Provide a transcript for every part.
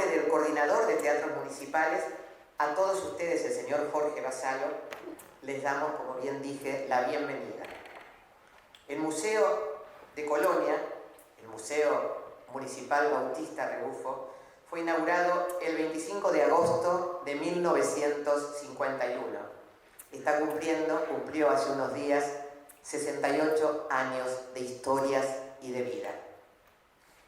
nombre del coordinador de teatros municipales, a todos ustedes, el señor Jorge Vassallo, les damos, como bien dije, la bienvenida. El Museo de Colonia, el Museo Municipal Bautista Rebufo, fue inaugurado el 25 de agosto de 1951. Cumplió hace unos días 68 años de historias y de vida.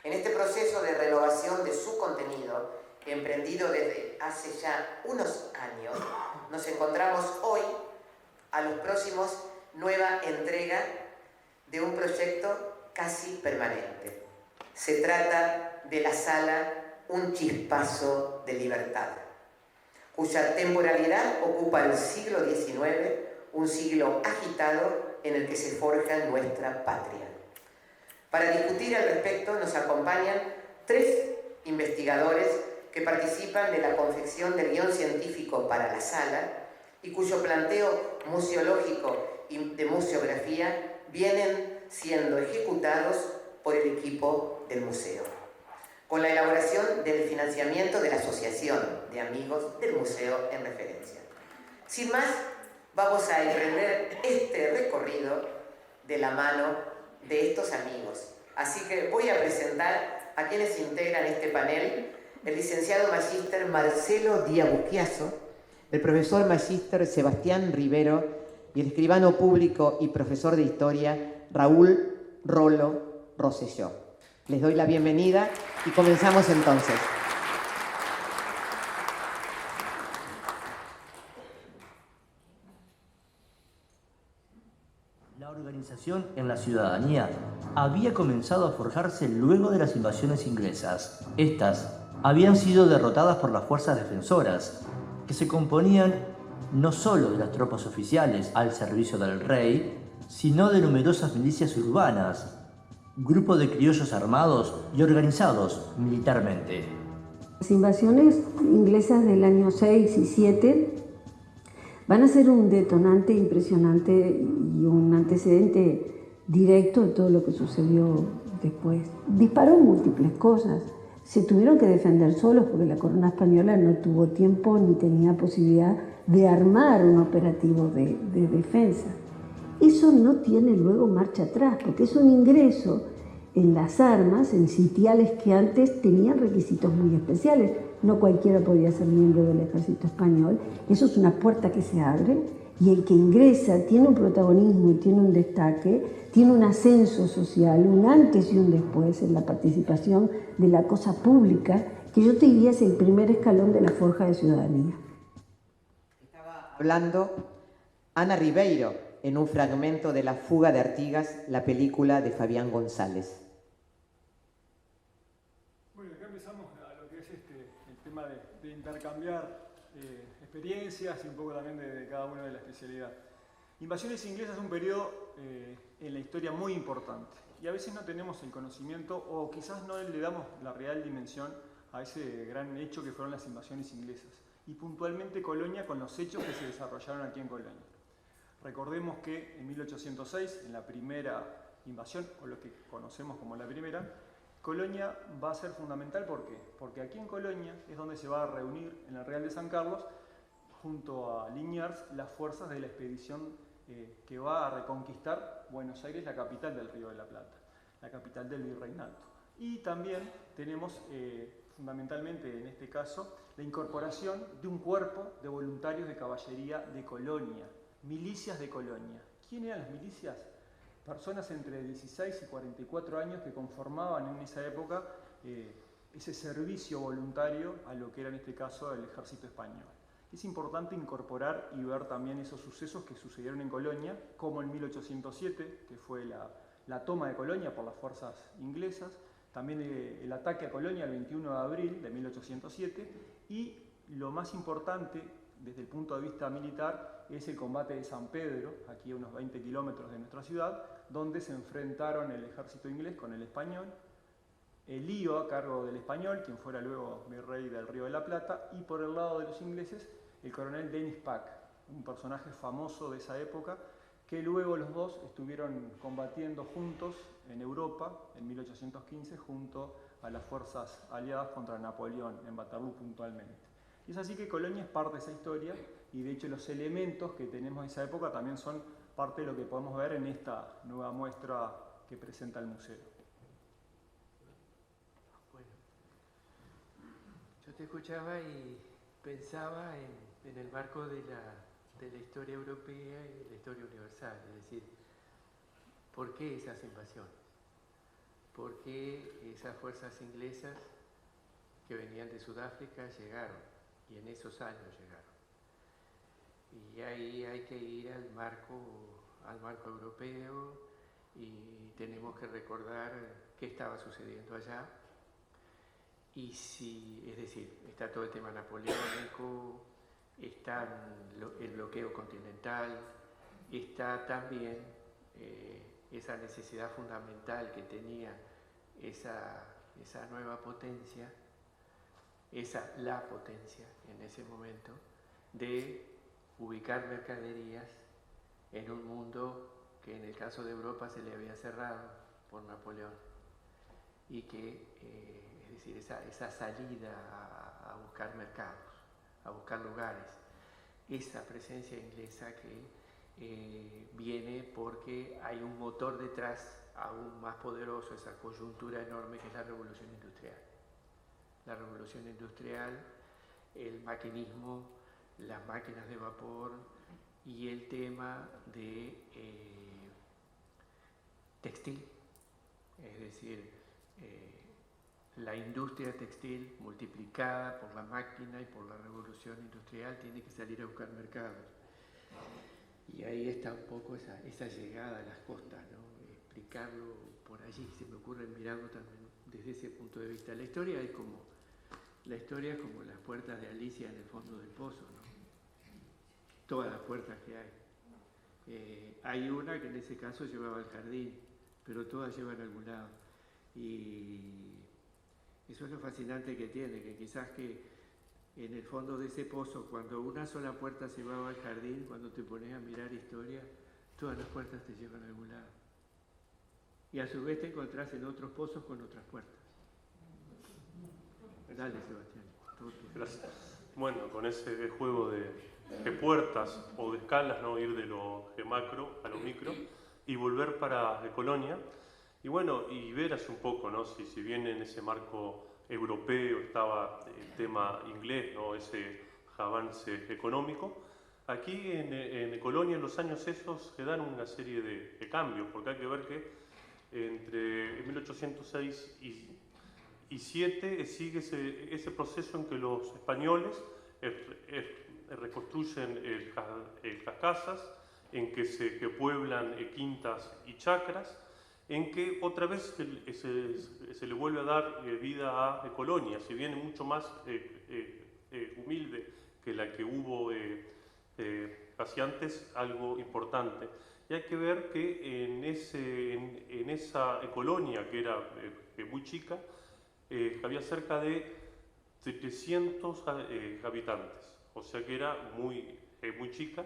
En este proceso de renovación de su contenido, emprendido desde hace ya unos años, nos encontramos hoy a los próximos nueva entrega de un proyecto casi permanente. Se trata de la sala Un Chispazo de Libertad, cuya temporalidad ocupa el siglo XIX, un siglo agitado en el que se forja nuestra patria. Para discutir al respecto nos acompañan 3 investigadores que participan de la confección del guión científico para la sala y cuyo planteo museológico y de museografía vienen siendo ejecutados por el equipo del museo, con la elaboración del financiamiento de la Asociación de Amigos del Museo en referencia. Sin más, vamos a emprender este recorrido de la mano de estos amigos. Así que voy a presentar a quienes integran este panel: el licenciado magíster Marcelo Diabusquiazo, el profesor magíster Sebastián Rivero y el escribano público y profesor de historia Raúl Rolo Rosselló. Les doy la bienvenida y comenzamos entonces. La organización en la ciudadanía había comenzado a forjarse luego de las invasiones inglesas. Estas habían sido derrotadas por las fuerzas defensoras, que se componían no solo de las tropas oficiales al servicio del rey, sino de numerosas milicias urbanas, grupos de criollos armados y organizados militarmente. Las invasiones inglesas del año 6 y 7 van a ser un detonante impresionante y un antecedente directo de todo lo que sucedió después. Disparó múltiples cosas. Se tuvieron que defender solos porque la corona española no tuvo tiempo ni tenía posibilidad de armar un operativo de defensa. Eso no tiene luego marcha atrás, porque es un ingreso en las armas, en sitiales que antes tenían requisitos muy especiales. No cualquiera podía ser miembro del ejército español. Eso es una puerta que se abre y el que ingresa tiene un protagonismo y tiene un destaque, tiene un ascenso social, un antes y un después en la participación de la cosa pública, que yo te diría es el primer escalón de la forja de ciudadanía. Estaba hablando Ana Ribeiro en un fragmento de La fuga de Artigas, la película de Fabián González. Bueno, acá empezamos a lo que es el tema de intercambiar experiencias y un poco también de cada una de la especialidad. Invasiones inglesas es un periodo en la historia muy importante y a veces no tenemos el conocimiento o quizás no le damos la real dimensión a ese gran hecho que fueron las invasiones inglesas y puntualmente Colonia con los hechos que se desarrollaron aquí en Colonia. Recordemos que en 1806, en la primera invasión, o lo que conocemos como la primera, Colonia va a ser fundamental. ¿Por qué? Porque aquí en Colonia es donde se va a reunir en el Real de San Carlos, junto a Liniers, las fuerzas de la expedición que va a reconquistar Buenos Aires, la capital del Río de la Plata, la capital del virreinato. Y también tenemos, fundamentalmente en este caso, la incorporación de un cuerpo de voluntarios de caballería de Colonia, milicias de Colonia. ¿Quién eran las milicias? Personas entre 16 y 44 años que conformaban en esa época ese servicio voluntario a lo que era en este caso el ejército español. Es importante incorporar y ver también esos sucesos que sucedieron en Colonia, como en 1807, que fue la toma de Colonia por las fuerzas inglesas, también el ataque a Colonia el 21 de abril de 1807, y lo más importante desde el punto de vista militar es el combate de San Pedro, aquí a unos 20 kilómetros de nuestra ciudad, donde se enfrentaron el ejército inglés con el español, el lío a cargo del español, quien fuera luego virrey del Río de la Plata, y por el lado de los ingleses, el coronel Dennis Pack, un personaje famoso de esa época, que luego los dos estuvieron combatiendo juntos en Europa, en 1815, junto a las fuerzas aliadas contra Napoleón en Waterloo puntualmente. Y es así que Colonia es parte de esa historia, y de hecho los elementos que tenemos de esa época también son parte de lo que podemos ver en esta nueva muestra que presenta el museo. Bueno, yo te escuchaba y pensaba en el marco de la historia europea y de la historia universal, es decir, ¿por qué esas invasiones? ¿Por qué esas fuerzas inglesas que venían de Sudáfrica llegaron? Y en esos años llegaron. Y ahí hay que ir al marco europeo, y tenemos que recordar qué estaba sucediendo allá. Y si, es decir, está todo el tema napoleónico, está el bloqueo continental, está también esa necesidad fundamental que tenía esa nueva potencia, la potencia en ese momento, de ubicar mercaderías en un mundo que en el caso de Europa se le había cerrado por Napoleón, y que, es decir, esa salida a buscar mercados, a buscar lugares, esa presencia inglesa que viene porque hay un motor detrás aún más poderoso, esa coyuntura enorme que es la revolución industrial. La revolución industrial, el maquinismo, las máquinas de vapor y el tema de textil, es decir, la industria textil multiplicada por la máquina y por la revolución industrial tiene que salir a buscar mercados. Y ahí está un poco esa llegada a las costas, ¿no? Explicarlo por allí, se me ocurre mirando también desde ese punto de vista. La historia es como las puertas de Alicia en el fondo del pozo, ¿no? Todas las puertas que hay. Hay una que en ese caso llevaba al jardín, pero todas llevan a algún lado. Y eso es lo fascinante que tiene, que quizás que en el fondo de ese pozo, cuando una sola puerta se llevaba al jardín, cuando te pones a mirar historia, todas las puertas te llevan a algún lado. Y a su vez te encontrás en otros pozos con otras puertas. Dale, Sebastián. Gracias. Bueno, con ese juego de puertas o de escalas, ¿no? Ir de lo de macro a lo micro y volver para de Colonia. Y bueno, y ver así un poco, ¿no? Si bien en ese marco europeo estaba el tema inglés, ¿no? Ese avance económico, aquí en Colonia en los años esos se dan una serie de cambios, porque hay que ver que entre 1806 y 7 sigue ese proceso en que los españoles reconstruyen las casas, en que se pueblan quintas y chacras, en que otra vez se le vuelve a dar vida a Colonia, si bien mucho más humilde que la que hubo casi antes, algo importante. Y hay que ver que en esa colonia, que era muy chica, había cerca de 300 habitantes, o sea que era muy chica.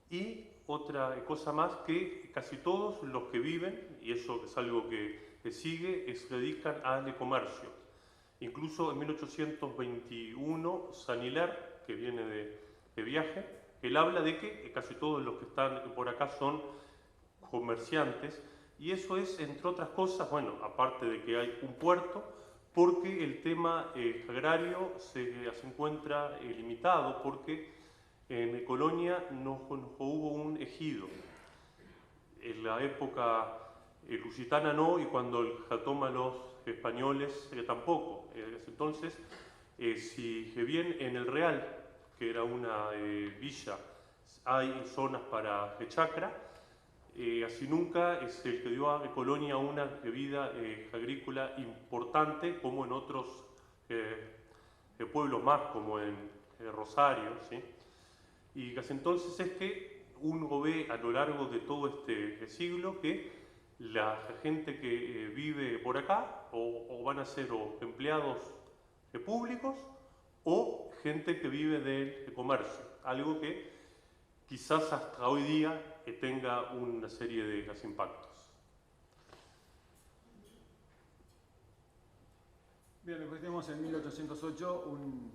Y otra cosa más, que casi todos los que viven, y eso es algo que sigue, se dedican al comercio. Incluso en 1821, San Hilaire, que viene de viaje, él habla de que casi todos los que están por acá son comerciantes, y eso es, entre otras cosas, bueno, aparte de que hay un puerto, porque el tema agrario se encuentra limitado, porque en Colonia no hubo un ejido. En la época lusitana no, y cuando la toman los españoles tampoco. Entonces, si bien en el Real, que era una villa, hay zonas para chacra, así nunca es el que dio a Colonia una vida agrícola importante como en otros pueblos más, como en Rosario, ¿sí? Y casi entonces es que uno ve a lo largo de todo este siglo que la gente que vive por acá o van a ser o empleados públicos o gente que vive del comercio, algo que quizás hasta hoy día tenga una serie de impactos. Bien, después tenemos en 1808 un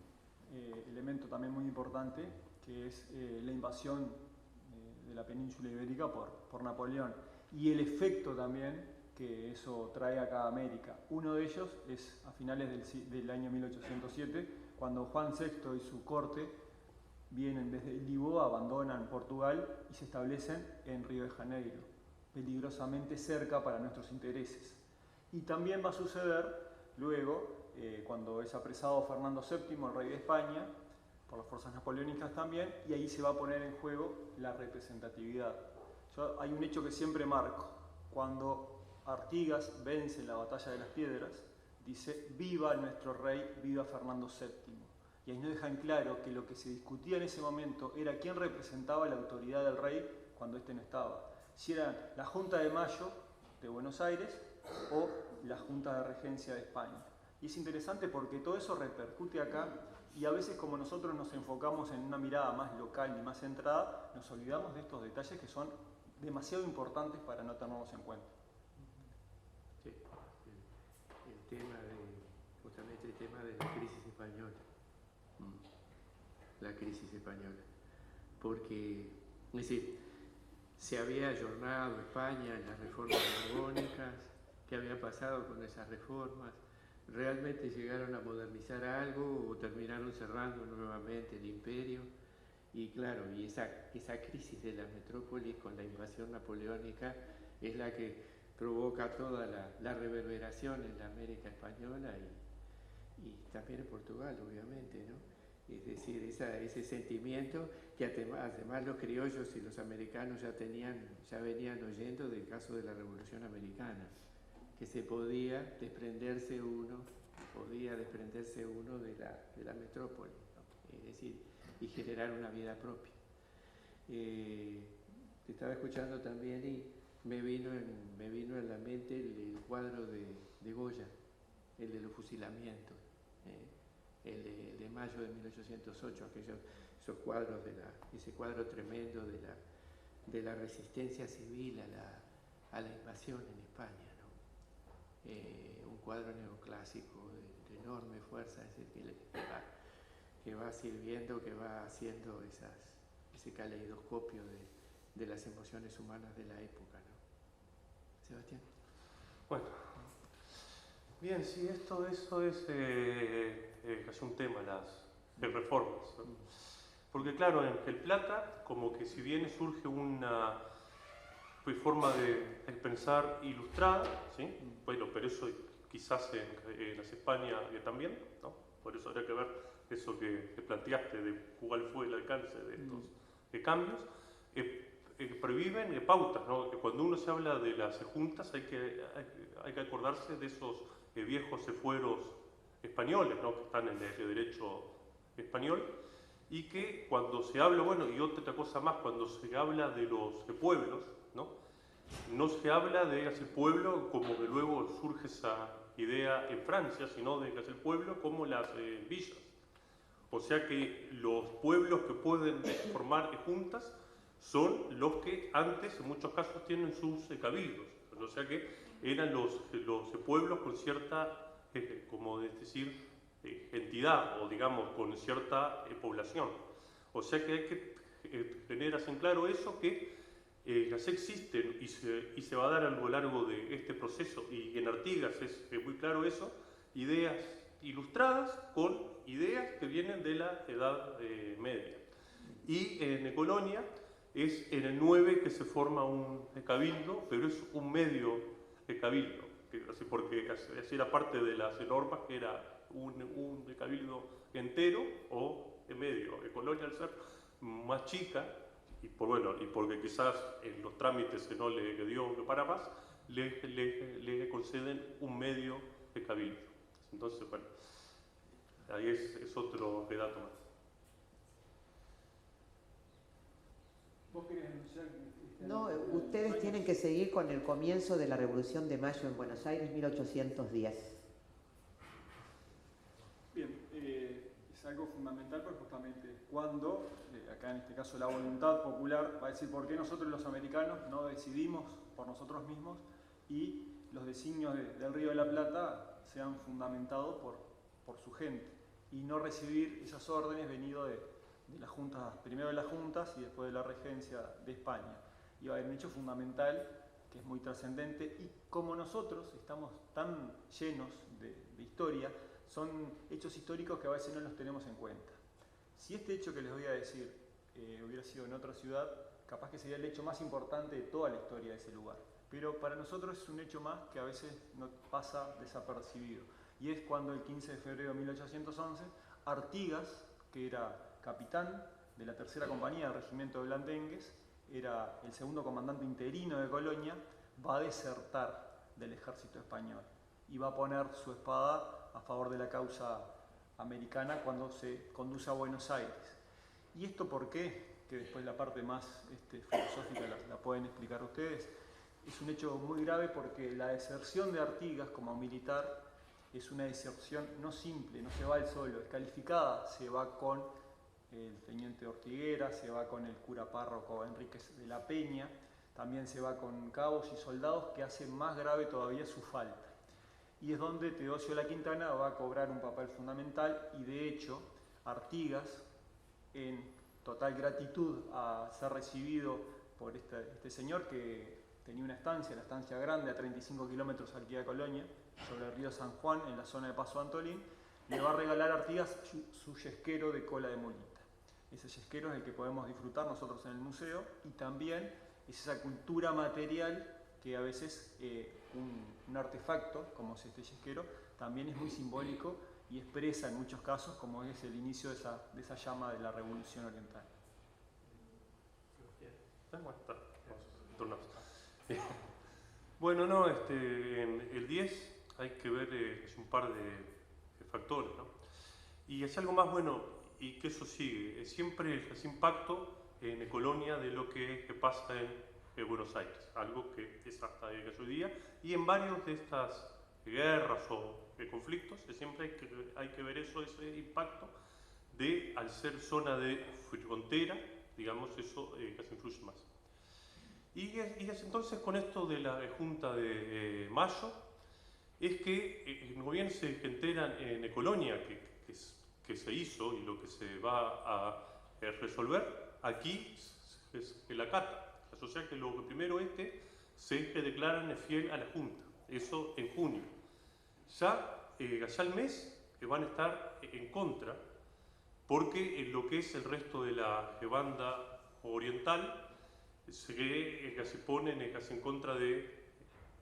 elemento también muy importante, que es la invasión de la península ibérica por Napoleón y el efecto también que eso trae acá a América. Uno de ellos es a finales del año 1807, cuando Juan VI y su corte vienen desde Lisboa, abandonan Portugal y se establecen en Río de Janeiro, peligrosamente cerca para nuestros intereses. Y también va a suceder luego, cuando es apresado Fernando VII, el rey de España, por las fuerzas napoleónicas también, y ahí se va a poner en juego la representatividad. Hay un hecho que siempre marco. Cuando Artigas vence en la batalla de las Piedras, dice: viva nuestro rey, viva Fernando VII. Y ahí nos dejan claro que lo que se discutía en ese momento era quién representaba la autoridad del rey cuando éste no estaba. Si era la Junta de Mayo de Buenos Aires o la Junta de Regencia de España. Y es interesante porque todo eso repercute acá, y a veces, como nosotros nos enfocamos en una mirada más local y más centrada, nos olvidamos de estos detalles que son demasiado importantes para no tenerlos en cuenta. Sí, justamente el tema de la crisis española. La crisis española. Porque, es decir, se había ayornado España en las reformas borbónicas. ¿Qué había pasado con esas reformas? ¿Realmente llegaron a modernizar algo o terminaron cerrando nuevamente el imperio? Y claro, y esa crisis de la metrópoli con la invasión napoleónica es la que provoca toda la reverberación en la América española y también en Portugal, obviamente, ¿no? Es decir, ese sentimiento que además los criollos y los americanos ya venían oyendo del caso de la Revolución Americana, que se podía desprenderse uno de la metrópoli, ¿no? Es decir, y generar una vida propia. Te estaba escuchando también y me vino en la mente el cuadro de Goya, el de los fusilamientos, el de mayo de 1808, esos cuadros ese cuadro tremendo de la resistencia civil a la invasión en España, ¿no? Un cuadro neoclásico de enorme fuerza, es decir, que va sirviendo, que va haciendo ese caleidoscopio de las emociones humanas de la época, ¿no? Sebastián. Bueno, bien, sí, eso es casi un tema, las reformas, ¿no? Porque claro, en El Plata, como que si bien surge una forma de pensar ilustrada, ¿sí? Bueno, pero eso quizás en las España también, ¿no? Por eso habría que ver eso que planteaste de cuál fue el alcance de estos cambios. Prohíben pautas, ¿no? Que cuando uno se habla de las juntas hay que acordarse de esos viejos fueros españoles, ¿no? Que están en el derecho español, y que cuando se habla, bueno, y otra cosa más, cuando se habla de los pueblos, no se habla de ese pueblo como que luego surge esa idea en Francia, sino de el pueblo como las villas. O sea que los pueblos que pueden formar juntas son los que antes, en muchos casos, tienen sus cabildos. O sea que eran los pueblos con cierta, como decir, entidad, o digamos, con cierta población. O sea que hay que tener así en claro eso, que las existen y se va a dar a lo largo de este proceso, y en Artigas es muy claro eso, ideas ilustradas con ideas que vienen de la Edad Media. Y en Colonia es en el 9 que se forma un cabildo, pero es un medio cabildo, porque así era parte de las normas, que era un cabildo entero o en medio. Colonia, al ser más chica, y porque quizás en los trámites que no le dio para más, le conceden un medio de cabildo. Entonces, bueno, ahí es otro dato más. ¿Vos querés anunciar? No, ustedes tienen que seguir con el comienzo de la Revolución de Mayo en Buenos Aires, 1810. Bien, es algo fundamental, porque justamente cuando, acá en este caso la voluntad popular, va a decir por qué nosotros los americanos no decidimos por nosotros mismos, y los designios del Río de la Plata sean fundamentados por su gente y no recibir esas órdenes venido de las juntas, primero de las juntas y después de la regencia de España. Y va a haber un hecho fundamental que es muy trascendente, y como nosotros estamos tan llenos de historia, son hechos históricos que a veces no los tenemos en cuenta. Si este hecho que les voy a decir hubiera sido en otra ciudad, capaz que sería el hecho más importante de toda la historia de ese lugar. Pero para nosotros es un hecho más que a veces no pasa desapercibido. Y es cuando el 15 de febrero de 1811, Artigas, que era capitán de la tercera compañía del regimiento de Blandengues, era el segundo comandante interino de Colonia, va a desertar del ejército español y va a poner su espada a favor de la causa americana cuando se conduce a Buenos Aires. ¿Y esto por qué? Que después la parte más filosófica la pueden explicar ustedes. Es un hecho muy grave porque la deserción de Artigas como militar es una deserción no simple, no se va él solo, es calificada, se va con el teniente Ortiguera, se va con el cura párroco Enríquez de la Peña, también se va con cabos y soldados que hacen más grave todavía su falta. Y es donde Teodosio La Quintana va a cobrar un papel fundamental, y de hecho Artigas, en total gratitud a ser recibido por este señor que tenía una estancia, la estancia grande, a 35 kilómetros al pie de Colonia, sobre el río San Juan, en la zona de Paso Antolín, le va a regalar a Artigas su yesquero de cola de mulita. Ese yesquero es el que podemos disfrutar nosotros en el museo, y también es esa cultura material que a veces un artefacto, como es este yesquero, también es muy simbólico y expresa en muchos casos como es el inicio de esa llama de la Revolución Oriental. Bueno, no, en el 10 hay que ver un par de factores, ¿no? Y es algo más bueno, y que eso sigue, siempre ese impacto en Colonia de lo que pasa en Buenos Aires, algo que es hasta hoy día, y en varios de estas guerras o conflictos, siempre hay que ver eso, ese impacto de, al ser zona de frontera, digamos, eso casi influye más. Y es entonces con esto de la Junta de Mayo, es que como bien se enteran en Colonia que se hizo y lo que se va a resolver, aquí es que la cata. O sea que lo primero es que se declaran fiel a la Junta, eso en junio. Ya al mes van a estar en contra, porque en lo que es el resto de la banda oriental se ponen casi en contra de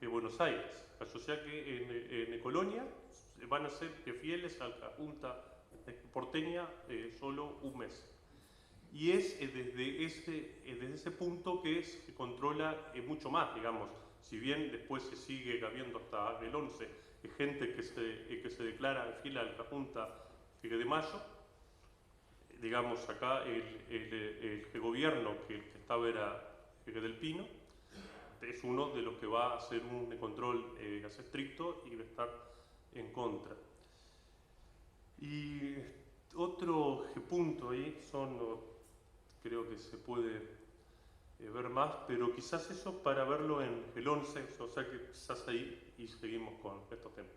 Buenos Aires. O sea que en Colonia van a ser fieles a la Junta porteña solo un mes. Y es desde ese punto que controla mucho más, digamos. Si bien después se sigue habiendo hasta el 11 gente que se declara fiel a la Junta de Mayo, digamos acá el gobierno que estaba era del Pino, es uno de los que va a hacer un control estricto y va a estar en contra. Y otro punto ahí creo que se puede ver más, pero quizás eso para verlo en el 11, o sea que quizás ahí y seguimos con estos temas.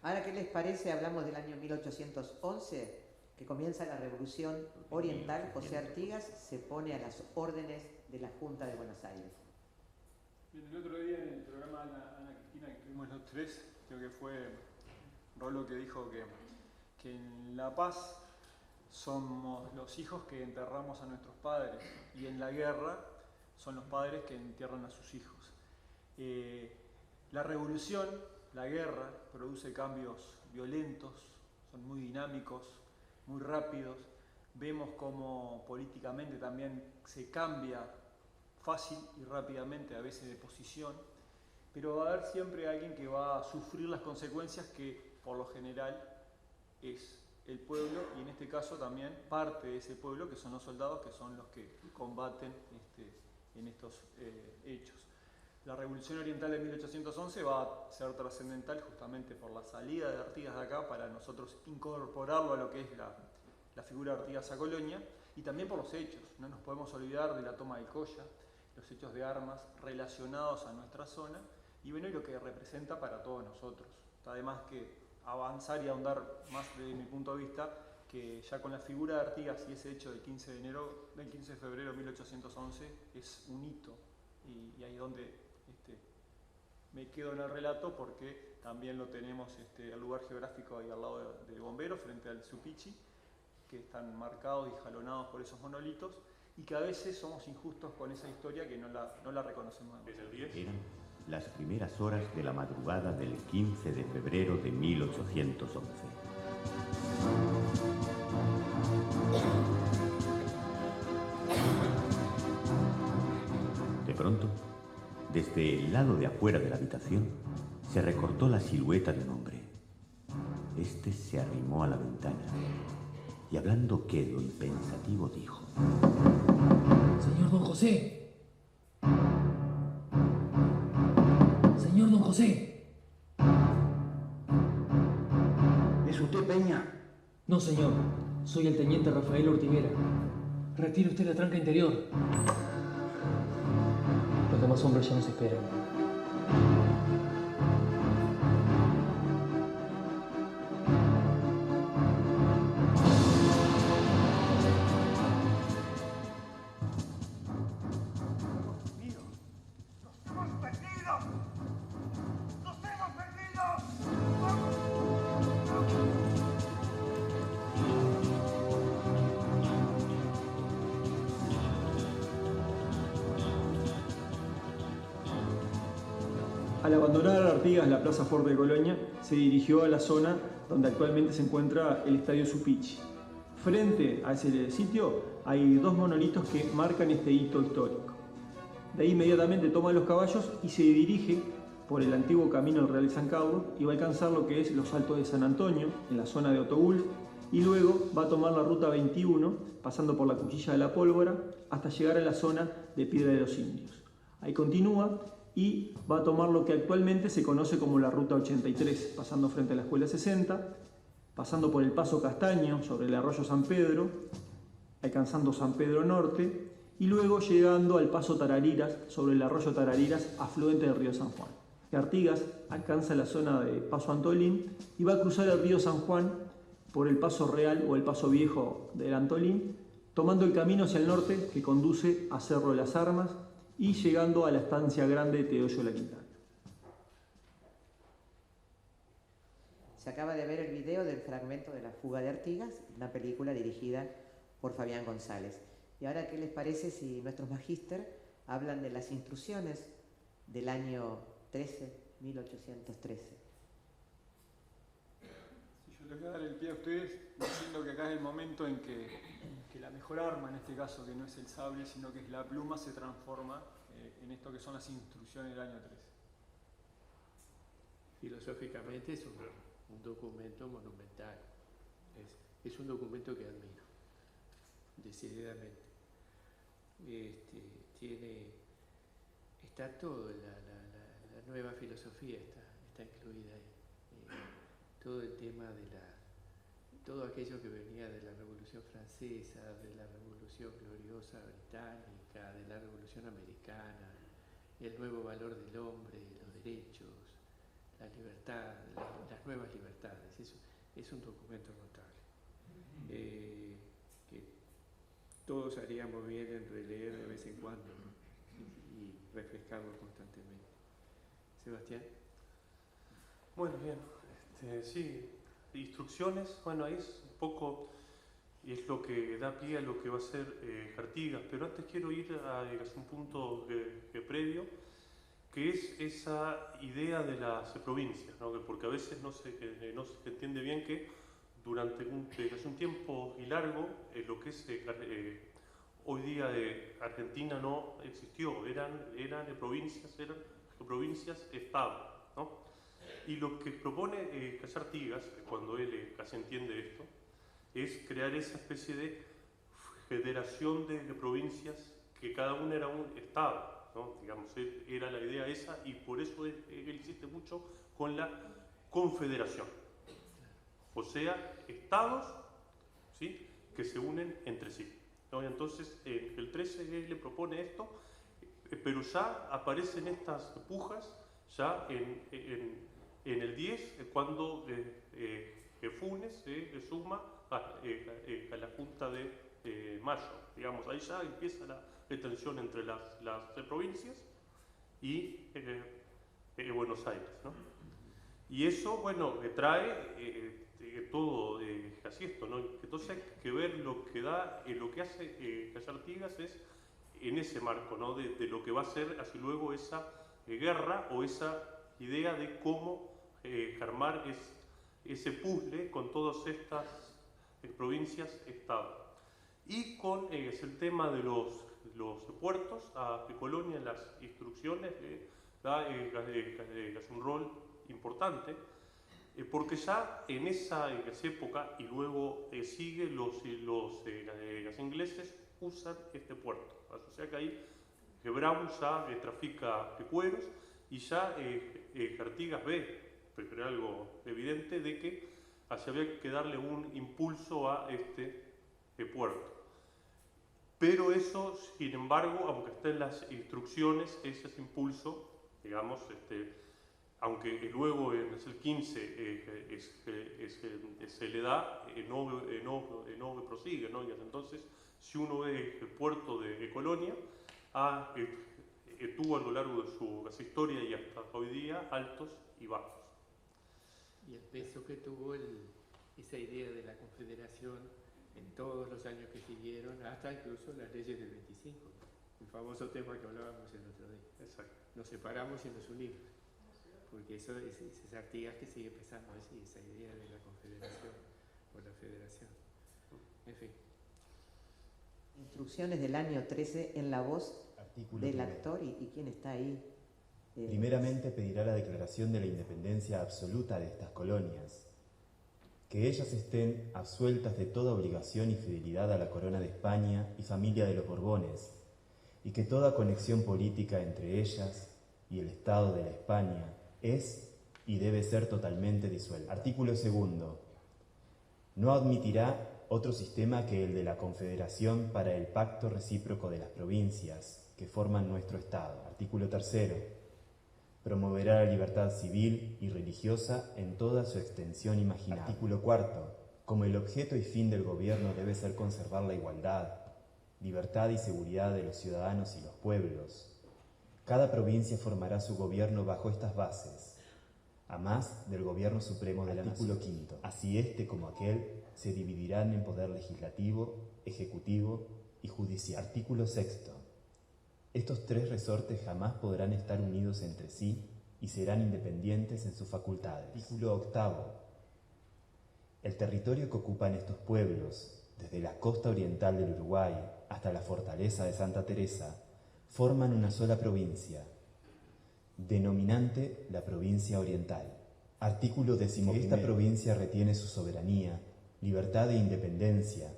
Ahora, ¿qué les parece? Hablamos del año 1811, que comienza la Revolución Oriental. José Artigas se pone a las órdenes de la Junta de Buenos Aires. Bien, el otro día en el programa Ana Cristina, que tuvimos los tres, creo que fue Rolo que dijo que en La Paz somos los hijos que enterramos a nuestros padres, y en la guerra son los padres que entierran a sus hijos. La revolución, la guerra, produce cambios violentos, son muy dinámicos, muy rápidos. Vemos cómo políticamente también se cambia fácil y rápidamente, a veces de posición, pero va a haber siempre alguien que va a sufrir las consecuencias, que por lo general es el pueblo, y en este caso también parte de ese pueblo, que son los soldados, que son los que combaten en estos hechos. La Revolución Oriental de 1811 va a ser trascendental justamente por la salida de Artigas de acá, para nosotros incorporarlo a lo que es la figura de Artigas a Colonia, y también por los hechos. No nos podemos olvidar de la toma de Coya, los hechos de armas relacionados a nuestra zona y bueno, y lo que representa para todos nosotros. Además que avanzar y ahondar más desde mi punto de vista, que ya con la figura de Artigas y ese hecho del 15 de febrero de 1811 es un hito, y ahí donde me quedo en el relato, porque también lo tenemos el lugar geográfico ahí al lado del bombero, frente al Supichi, que están marcados y jalonados por esos monolitos, y que a veces somos injustos con esa historia que no la reconocemos. Eran las primeras horas de la madrugada del 15 de febrero de 1811. De pronto, desde el lado de afuera de la habitación, se recortó la silueta de un hombre. Este se arrimó a la ventana y, hablando quedo y pensativo, dijo: Señor don José. Señor don José. ¿Es usted Peña? No, señor. Soy el teniente Rafael Ortiguera. Retire usted la tranca interior. Los demás hombres ya nos esperan. Al abandonar Artigas la plaza fuerte de Colonia, se dirigió a la zona donde actualmente se encuentra el Estadio Supichi. Frente a ese sitio hay dos monolitos que marcan este hito histórico. De ahí inmediatamente toma los caballos y se dirige por el antiguo camino del Real de San Carlos y va a alcanzar lo que es los Altos de San Antonio, en la zona de Otogulf, y luego va a tomar la ruta 21, pasando por la Cuchilla de la Pólvora, hasta llegar a la zona de Piedra de los Indios. Ahí continúa y va a tomar lo que actualmente se conoce como la Ruta 83, pasando frente a la Escuela 60, pasando por el Paso Castaño sobre el Arroyo San Pedro, alcanzando San Pedro Norte y luego llegando al Paso Tarariras sobre el Arroyo Tarariras, afluente del río San Juan. Artigas alcanza la zona de Paso Antolín y va a cruzar el río San Juan por el Paso Real o el Paso Viejo del Antolín, tomando el camino hacia el norte que conduce a Cerro de las Armas y llegando a la estancia grande de Teodoro La Quintana. Se acaba de ver el video del fragmento de La fuga de Artigas, una película dirigida por Fabián González. Y ahora, ¿qué les parece si nuestros magíster hablan de las instrucciones del año 1813? Yo les voy a dar el pie a ustedes diciendo que acá es el momento en que la mejor arma, en este caso, que no es el sable, sino que es la pluma, se transforma en esto que son las instrucciones del año 13. Filosóficamente es un documento monumental. Es un documento que admiro, decididamente. Está todo, la nueva filosofía está incluida ahí. Todo el tema todo aquello que venía de la Revolución Francesa, de la Revolución Gloriosa Británica, de la Revolución Americana, el nuevo valor del hombre, los derechos, la libertad, las nuevas libertades. Es un documento notable, que todos haríamos bien en releer de vez en cuando, ¿no? y refrescarlo constantemente. Sebastián. Bueno, bien. Sí, instrucciones, bueno, ahí es un poco, y es lo que da pie a lo que va a ser Artigas, pero antes quiero ir a un punto previo, que es esa idea de las provincias, ¿no? Porque a veces no se entiende bien que durante un tiempo y largo lo que es hoy día de Argentina no existió, eran provincias Estado, ¿no? Y lo que propone Artigas, cuando él casi entiende esto, es crear esa especie de federación de provincias que cada una era un Estado, ¿no? Digamos, era la idea esa, y por eso él insiste mucho con la confederación. O sea, estados, ¿sí?, que se unen entre sí, ¿no? Y entonces, el 13 él le propone esto, pero ya aparecen estas pujas ya en el 10, cuando Funes se suma a la Junta de Mayo. Digamos, ahí ya empieza la tensión entre las provincias y Buenos Aires, ¿no? Y eso, bueno, trae todo así esto, ¿no? Entonces hay que ver lo que da, lo que hace Artigas es en ese marco, ¿no? De lo que va a ser así luego esa guerra o esa idea de cómo armar ese puzzle con todas estas provincias-estado. Y con el tema de los puertos, a Colonia en las instrucciones da un rol importante, porque ya en esa época, y luego sigue los ingleses usan este puerto. O sea que ahí Brown ya trafica cueros y ya Artigas ve, pero era algo evidente, de que había que darle un impulso a este puerto. Pero eso, sin embargo, aunque esté en las instrucciones, ese impulso, digamos, aunque luego en el 15 se le da, no prosigue, ¿no? Y entonces, si uno ve el puerto de Colonia, tuvo a lo largo de su historia y hasta hoy día altos y bajos. Y el peso que tuvo esa idea de la confederación en todos los años que siguieron, hasta incluso las leyes del 25, el famoso tema que hablábamos el otro día. Exacto. Nos separamos y nos unimos, porque eso es Artigas que sigue pesando así, esa idea de la confederación o la federación. En fin. Instrucciones del año 13 en la voz Artículo del primero. actor y quién está ahí. Primeramente pedirá la declaración de la independencia absoluta de estas colonias, que ellas estén absueltas de toda obligación y fidelidad a la corona de España y familia de los Borbones, y que toda conexión política entre ellas y el Estado de la España es y debe ser totalmente disuelta. Artículo segundo. No admitirá otro sistema que el de la Confederación para el pacto recíproco de las provincias que forman nuestro Estado. Artículo tercero. Promoverá la libertad civil y religiosa en toda su extensión imaginable. Artículo cuarto. Como el objeto y fin del gobierno debe ser conservar la igualdad, libertad y seguridad de los ciudadanos y los pueblos, cada provincia formará su gobierno bajo estas bases, a más del gobierno supremo de la nación. Artículo quinto. Así este como aquel se dividirán en poder legislativo, ejecutivo y judicial. Artículo sexto. Estos tres resortes jamás podrán estar unidos entre sí y serán independientes en sus facultades. Artículo octavo. El territorio que ocupan estos pueblos, desde la costa oriental del Uruguay hasta la fortaleza de Santa Teresa, forman una sola provincia, denominante la provincia oriental. Artículo 11. Esta provincia retiene su soberanía, libertad e independencia,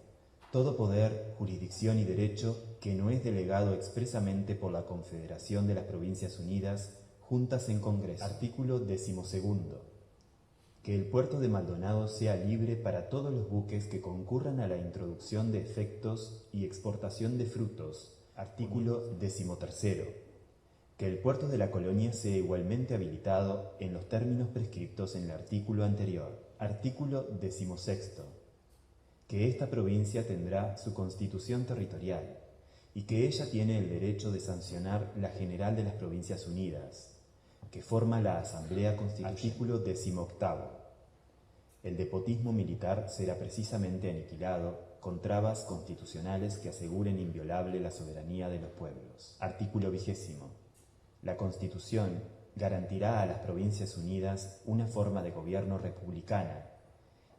todo poder, jurisdicción y derecho que no es delegado expresamente por la Confederación de las Provincias Unidas, juntas en Congreso. Artículo 12. Que el puerto de Maldonado sea libre para todos los buques que concurran a la introducción de efectos y exportación de frutos. Artículo 13. Que el puerto de la colonia sea igualmente habilitado en los términos prescriptos en el artículo anterior. Artículo 16. Que esta provincia tendrá su constitución territorial y que ella tiene el derecho de sancionar la General de las Provincias Unidas, que forma la Asamblea Constituyente. Artículo 18. El despotismo militar será precisamente aniquilado con trabas constitucionales que aseguren inviolable la soberanía de los pueblos. Artículo 20. La Constitución garantirá a las Provincias Unidas una forma de gobierno republicana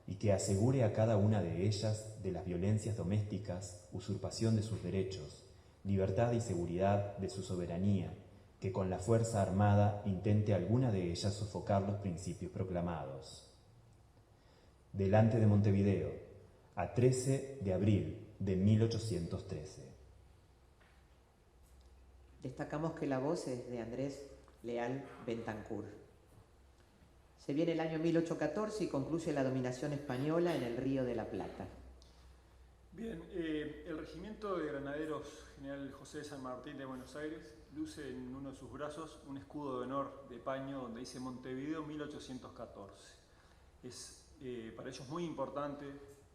y que asegure a cada una de ellas de las violencias domésticas, usurpación de sus derechos, libertad y seguridad de su soberanía, que con la fuerza armada intente alguna de ellas sofocar los principios proclamados. Delante de Montevideo, a 13 de abril de 1813. Destacamos que la voz es de Andrés Leal Bentancur. Se viene el año 1814 y concluye la dominación española en el Río de la Plata. Bien, el Regimiento de Granaderos General José de San Martín de Buenos Aires luce en uno de sus brazos un escudo de honor de paño donde dice Montevideo 1814. Es para ellos muy importante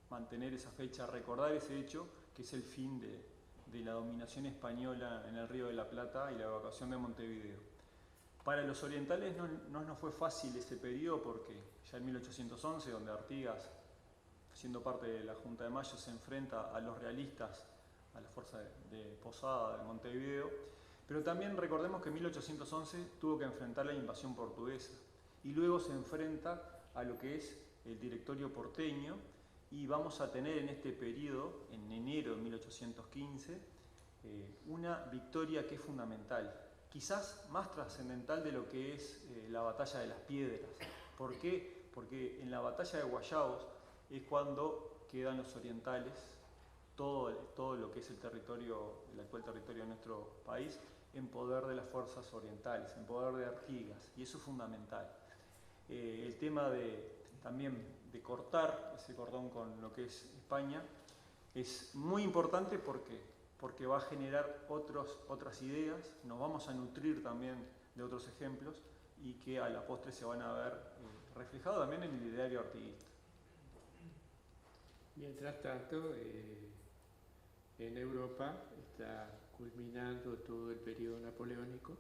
mantener esa fecha, recordar ese hecho, que es el fin de la dominación española en el Río de la Plata y la evacuación de Montevideo. Para los orientales no nos fue fácil ese periodo porque ya en 1811, donde Artigas, siendo parte de la Junta de Mayo, se enfrenta a los realistas, a la fuerza de Posada de Montevideo, pero también recordemos que en 1811 tuvo que enfrentar la invasión portuguesa y luego se enfrenta a lo que es el directorio porteño y vamos a tener en este periodo, en enero de 1815, una victoria que es fundamental, quizás más trascendental de lo que es la batalla de las Piedras. ¿Por qué? Porque en la batalla de Guayabos es cuando quedan los orientales, todo lo que es el actual territorio de nuestro país, en poder de las fuerzas orientales, en poder de Artigas, y eso es fundamental. El tema también de cortar ese cordón con lo que es España es muy importante porque va a generar otras ideas, nos vamos a nutrir también de otros ejemplos y que a la postre se van a ver reflejados también en el ideario artiguista. Mientras tanto, en Europa está culminando todo el periodo napoleónico,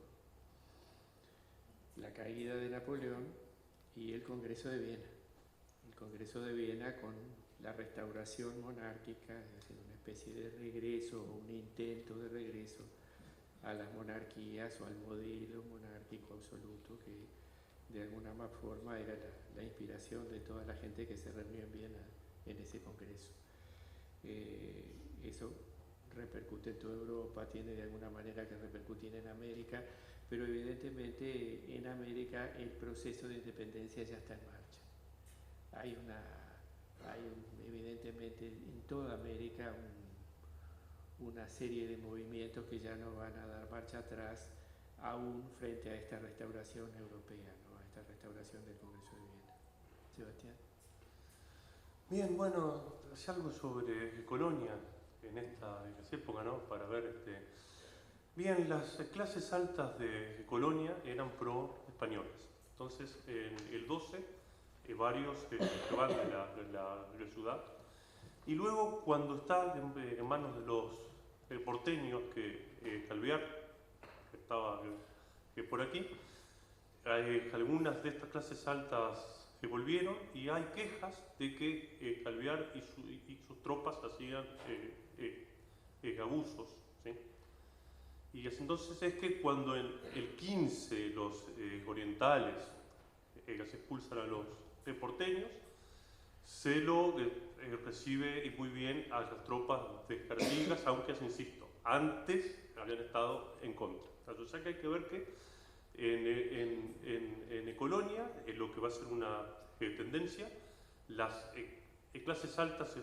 la caída de Napoleón y el Congreso de Viena. El Congreso de Viena con la restauración monárquica, es decir, una especie de regreso o un intento de regreso a las monarquías o al modelo monárquico absoluto que de alguna forma era la inspiración de toda la gente que se reunió en Viena en ese congreso. Eso repercute en toda Europa, tiene de alguna manera que repercutir en América, pero evidentemente en América el proceso de independencia ya está en marcha. Hay evidentemente en toda América una serie de movimientos que ya no van a dar marcha atrás aún frente a esta restauración europea, ¿no? A esta restauración del Congreso de Viena. Sebastián. Bien, bueno, es algo sobre Colonia en esta época, ¿no? Para ver Bien, las clases altas de Colonia eran pro-españoles. Entonces, en el 12, varios que van de la ciudad. Y luego, cuando está en manos de los porteños, que Calviar, que estaba por aquí, hay algunas de estas clases altas que volvieron y hay quejas de que Calviar y sus tropas hacían abusos, ¿sí? Y entonces es que cuando en el 15 los orientales se expulsan a los porteños, se lo recibe muy bien a las tropas de Artigas, aunque, insisto, antes habían estado en contra. O sea que hay que ver que en Colonia, lo que va a ser una tendencia, las clases altas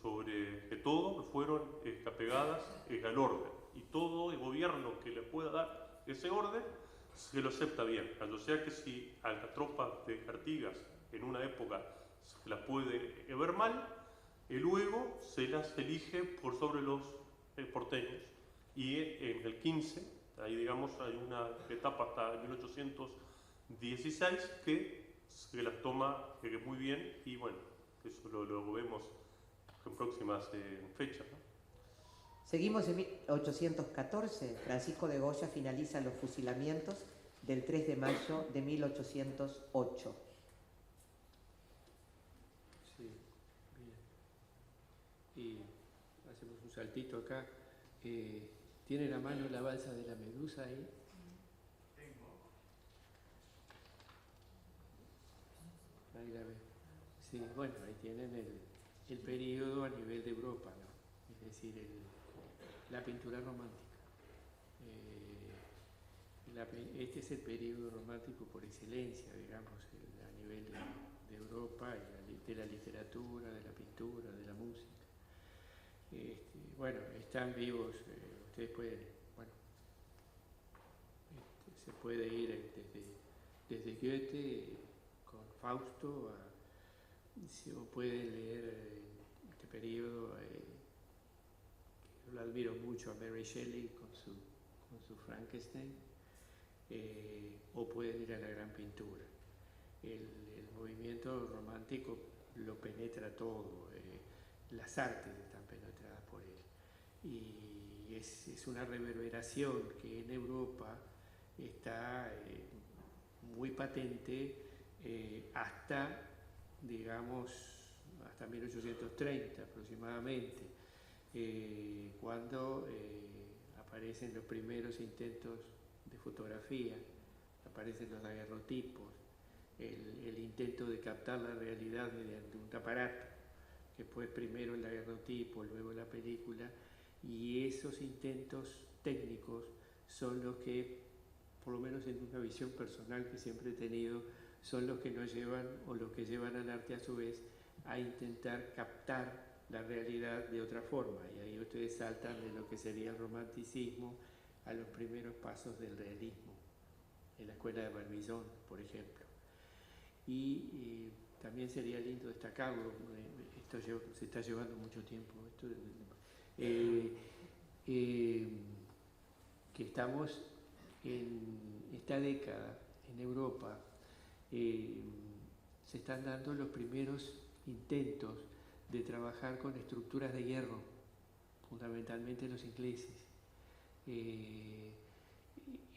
sobre todo fueron apegadas al orden, y todo el gobierno que le pueda dar ese orden se lo acepta bien. O sea que si a las tropas de Artigas en una época se las puede ver mal, luego se las elige por sobre los porteños, y en el 15, ahí digamos hay una etapa hasta 1816 que se las toma muy bien, y bueno, eso lo vemos en próximas fechas, ¿no? Seguimos en 1814. Francisco de Goya finaliza los fusilamientos del 3 de mayo de 1808. Sí, bien. Y hacemos un saltito acá. ¿Tiene la mano la balsa de la Medusa ahí? Tengo. Ahí la ve. Sí, bueno, ahí tienen el periodo a nivel de Europa, ¿no? Es decir, la pintura romántica. Este es el periodo romántico por excelencia, digamos, a nivel de Europa, de la literatura, de la pintura, de la música. Bueno, están vivos, ustedes pueden, bueno, se puede ir desde Goethe con Fausto, o puede leer este periodo admiro mucho a Mary Shelley con su Frankenstein, o pueden ir a la gran pintura. El movimiento romántico lo penetra todo, las artes están penetradas por él. Y es una reverberación que en Europa está muy patente hasta, digamos, hasta 1830 aproximadamente, cuando aparecen los primeros intentos de fotografía, aparecen los daguerrotipos, el intento de captar la realidad mediante un aparato, que fue primero el daguerrotipo, luego la película, y esos intentos técnicos son los que, por lo menos en una visión personal que siempre he tenido, son los que nos llevan, o los que llevan al arte a su vez, a intentar captar la realidad de otra forma. Y ahí ustedes saltan de lo que sería el romanticismo a los primeros pasos del realismo, en la escuela de Barbizon, por ejemplo. Y también sería lindo destacarlo, esto se está llevando mucho tiempo, que estamos en esta década en Europa, se están dando los primeros intentos de trabajar con estructuras de hierro, fundamentalmente los ingleses.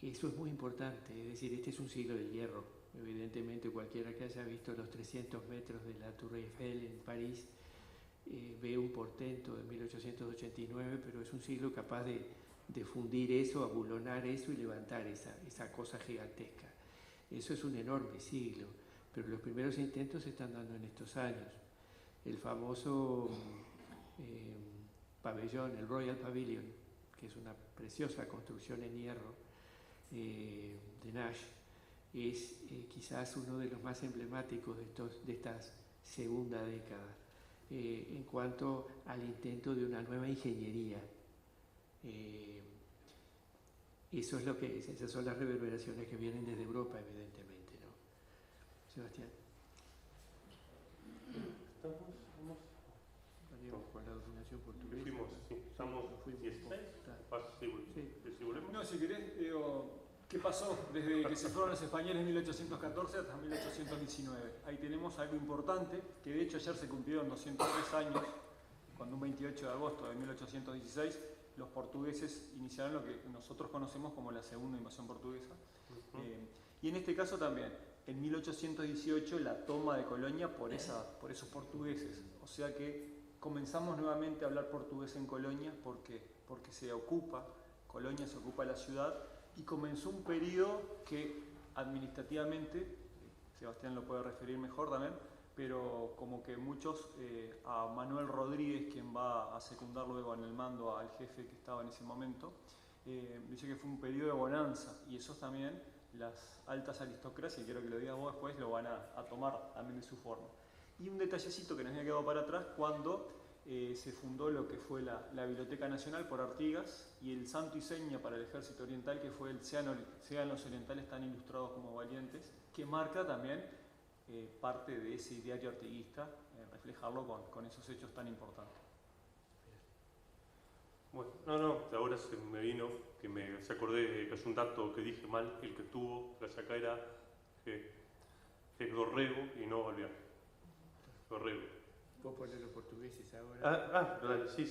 Eso es muy importante, es decir, este es un siglo del hierro. Evidentemente cualquiera que haya visto los 300 metros de la Tour Eiffel en París ve un portento de 1889, pero es un siglo capaz de fundir eso, abulonar eso y levantar esa cosa gigantesca. Eso es un enorme siglo, pero los primeros intentos se están dando en estos años. El famoso pabellón, el Royal Pavilion, que es una preciosa construcción en hierro de Nash, es quizás uno de los más emblemáticos de esta segunda década en cuanto al intento de una nueva ingeniería. Eso es lo que es, esas son las reverberaciones que vienen desde Europa, evidentemente, ¿no? Sebastián. Estamos con la dominación portuguesa. Fuimos, sí, estamos 16. No, si querés, digo, ¿qué pasó desde que se fueron los españoles en 1814 hasta 1819? Ahí tenemos algo importante, que de hecho ayer se cumplieron 203 años, cuando un 28 de agosto de 1816 los portugueses iniciaron lo que nosotros conocemos como la segunda invasión portuguesa. Y en este caso también, en 1818 la toma de Colonia por esos portugueses. O sea que comenzamos nuevamente a hablar portugués en Colonia porque se ocupa, Colonia se ocupa la ciudad, y comenzó un periodo que administrativamente, Sebastián lo puede referir mejor también, pero como que muchos, a Manuel Rodríguez, quien va a secundar luego en el mando al jefe que estaba en ese momento, dice que fue un periodo de bonanza, y eso también las altas aristocracias, y quiero que lo digas vos después, lo van a tomar también de su forma. Y un detallecito que nos había quedado para atrás, cuando se fundó lo que fue la Biblioteca Nacional por Artigas, y el santo y seña para el ejército oriental, que fue el sean los orientales tan ilustrados como valientes, que marca también parte de ese ideario artiguista, reflejarlo con esos hechos tan importantes. Bueno, ahora se me vino, se acordé que es un dato que dije mal, el que tuvo la saca era es Dorrego y no Olviar. Dorrego. ¿Puedo poner los portugueses ahora? Dale, sí.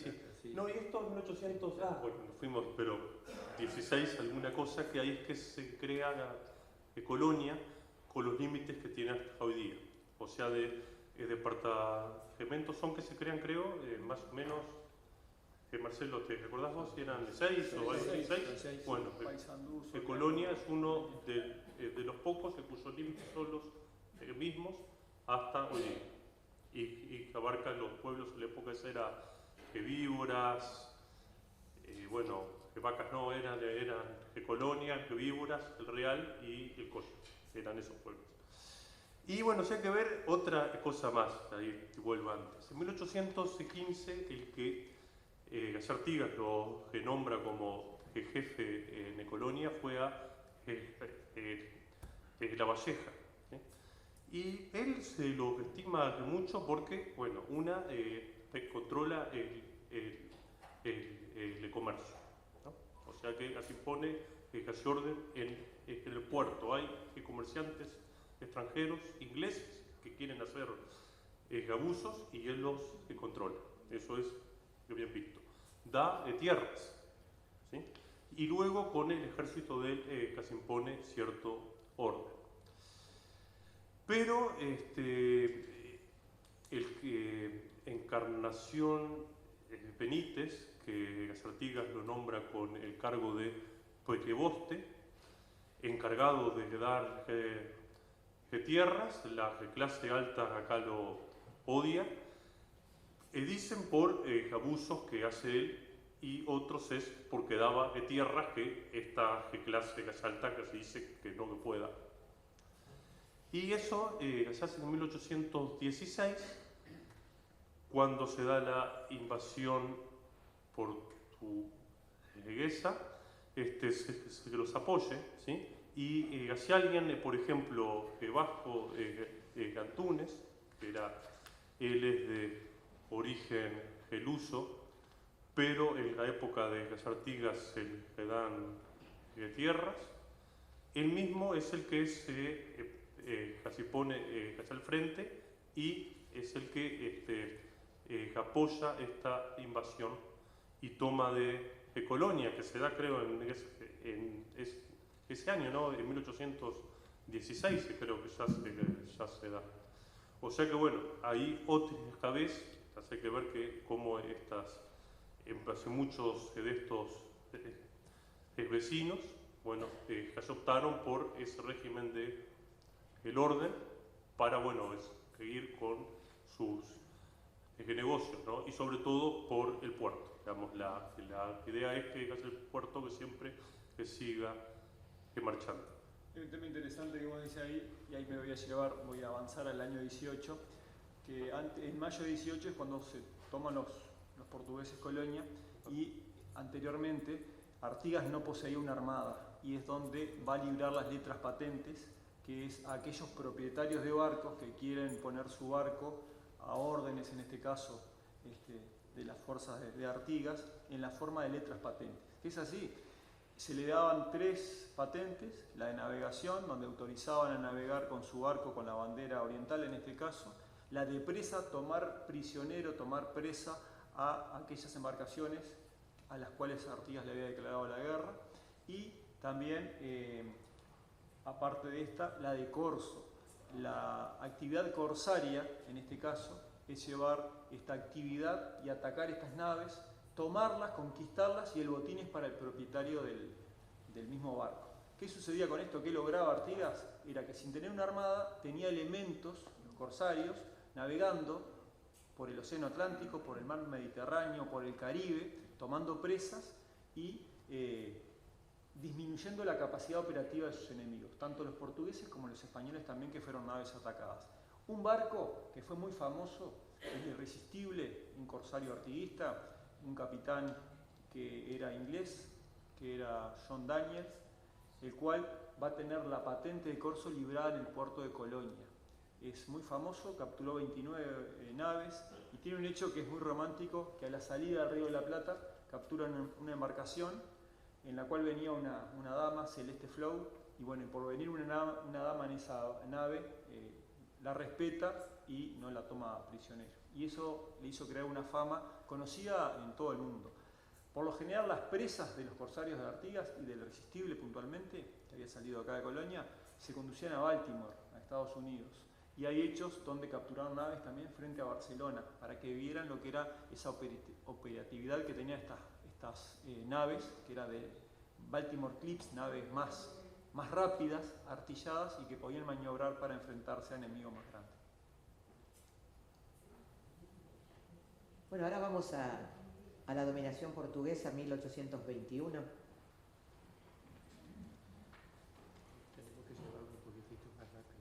No, y esto en 1800, bueno, nos fuimos, pero 16, alguna cosa, que ahí es que se crea la Colonia con los límites que tiene hasta hoy día. O sea, de departamentos son que se crean, creo, más o menos, Marcelo, ¿te recordás vos si eran 6 o 6? Bueno, Colonia es uno de los pocos que puso límites son los mismos hasta hoy día. Y abarca los pueblos en la época esa era víboras, que vacas no eran Colonia, víboras, el Real y el Colla, eran esos pueblos. Y bueno, si hay que ver otra cosa más, ahí vuelvo antes. En 1815, el que Artigas lo nombra como jefe en Colonia fue a La Valleja. Y él se lo estima mucho porque, controla el sea que se impone casi orden en el puerto. Hay comerciantes extranjeros, ingleses, que quieren hacer abusos y él los controla. Eso es lo bien visto. Da tierras, ¿sí? Y luego con el ejército de él casi impone cierto orden. Pero Encarnación Benítez, que Artigas lo nombra con el cargo de preboste, encargado de dar tierras, la clase alta acá lo odia, dicen por abusos que hace él, y otros es porque daba tierras que esta clase alta que se dice que no lo pueda. Y eso se hace en 1816, cuando se da la invasión portuguesa, se los apoye, ¿sí? Y si alguien, por ejemplo, Vasco Antunes, él es de origen luso, pero en la época de las Artigas se le dan tierras, él mismo es el que casi pone casi al frente y es el que apoya esta invasión y toma de Colonia, que se da creo en ese año, ¿no? En 1816 creo que ya se da. O sea que bueno, ahí otra vez hay que ver cómo muchos de estos vecinos, bueno, optaron por ese régimen del orden para, bueno, seguir con sus negocios, ¿no? Y sobre todo por el puerto. Digamos, la idea es que es el puerto que siempre siga marchando. Hay un tema interesante que vos decís ahí, y ahí me voy a avanzar al año 18, que en mayo de 18 es cuando se toman los portugueses Colonia, y anteriormente Artigas no poseía una armada, y es donde va a librar las letras patentes, que es a aquellos propietarios de barcos que quieren poner su barco a órdenes, en este caso de las fuerzas de Artigas, en la forma de letras patentes. Que es así, se le daban 3 patentes: la de navegación, donde autorizaban a navegar con su barco con la bandera oriental en este caso; la de presa, tomar prisionero, tomar presa a aquellas embarcaciones a las cuales Artigas le había declarado la guerra; y también, aparte de esta, la de corso. La actividad corsaria, en este caso, es llevar esta actividad y atacar estas naves, tomarlas, conquistarlas, y el botín es para el propietario del mismo barco. ¿Qué sucedía con esto? ¿Qué lograba Artigas? Era que sin tener una armada tenía elementos, los corsarios, navegando por el Océano Atlántico, por el Mar Mediterráneo, por el Caribe, tomando presas y disminuyendo la capacidad operativa de sus enemigos, tanto los portugueses como los españoles también, que fueron naves atacadas. Un barco que fue muy famoso, el Irresistible, un corsario artiguista, un capitán que era inglés, que era John Daniels, el cual va a tener la patente de corso librada en el puerto de Colonia. Es muy famoso, capturó 29 naves, y tiene un hecho que es muy romántico, que a la salida del Río de la Plata capturan una embarcación en la cual venía una dama, Celeste Flow, y bueno, por venir una dama en esa nave, la respeta y no la toma prisionera. Y eso le hizo crear una fama conocida en todo el mundo. Por lo general, las presas de los corsarios de Artigas y del Irresistible puntualmente, que había salido acá de Colonia, se conducían a Baltimore, a Estados Unidos. Y hay hechos donde capturaron naves también frente a Barcelona, para que vieran lo que era esa operatividad que tenía estas naves, que era de Baltimore Clips, naves más rápidas, artilladas, y que podían maniobrar para enfrentarse a enemigos más grandes. Bueno, ahora vamos a la dominación portuguesa, 1821. Tenemos que llevarlo un poquitito más rápido,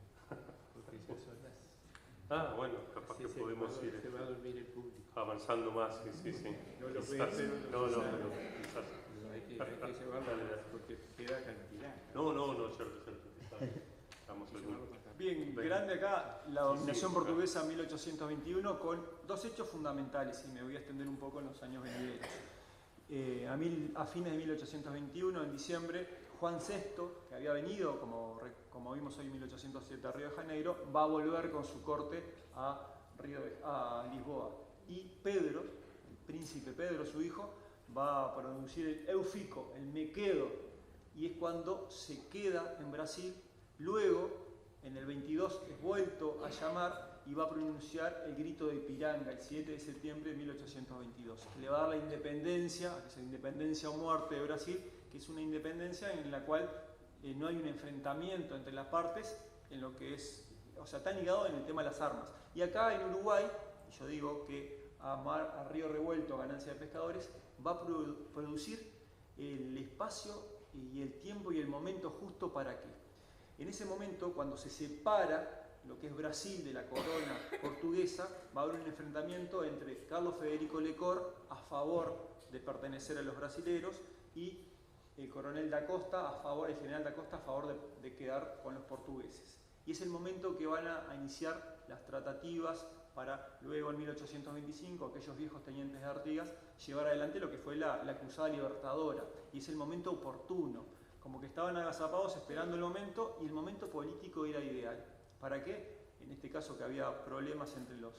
porque esas son las... bueno, capaz que podemos ir se va a dormir el público. Avanzando más, sí. No lo Quizás, ves, pero quizás. Hay que llevarlo porque queda cantidad. No, cierto. Estamos Bien, grande acá la dominación portuguesa 1821, con 2 hechos fundamentales, y me voy a extender un poco en los años venideros. a fines de 1821, en diciembre, Juan VI, que había venido, como vimos hoy en 1807, a Río de Janeiro, va a volver con su corte a Lisboa. Y Pedro, el príncipe Pedro, su hijo, va a producir el Eu Fico, el Me Quedo, y es cuando se queda en Brasil. Luego, en el 22, es vuelto a llamar y va a pronunciar el grito de Ipiranga el 7 de septiembre de 1822. Le va a dar la independencia, que es la independencia o muerte de Brasil, que es una independencia en la cual no hay un enfrentamiento entre las partes, en lo que es, o sea, está ligado en el tema de las armas. Y acá en Uruguay, yo digo que a río revuelto, ganancia de pescadores, va a producir el espacio y el tiempo y el momento justo para que, en ese momento, cuando se separa lo que es Brasil de la corona portuguesa, va a haber un enfrentamiento entre Carlos Federico Lecor a favor de pertenecer a los brasileros y el coronel da Costa el general da Costa a favor de quedar con los portugueses. Y es el momento que van a iniciar las tratativas para luego en 1825 aquellos viejos tenientes de Artigas llevar adelante lo que fue la cruzada libertadora. Y es el momento oportuno, como que estaban agazapados esperando el momento, y el momento político era ideal. ¿Para qué? En este caso, que había problemas entre los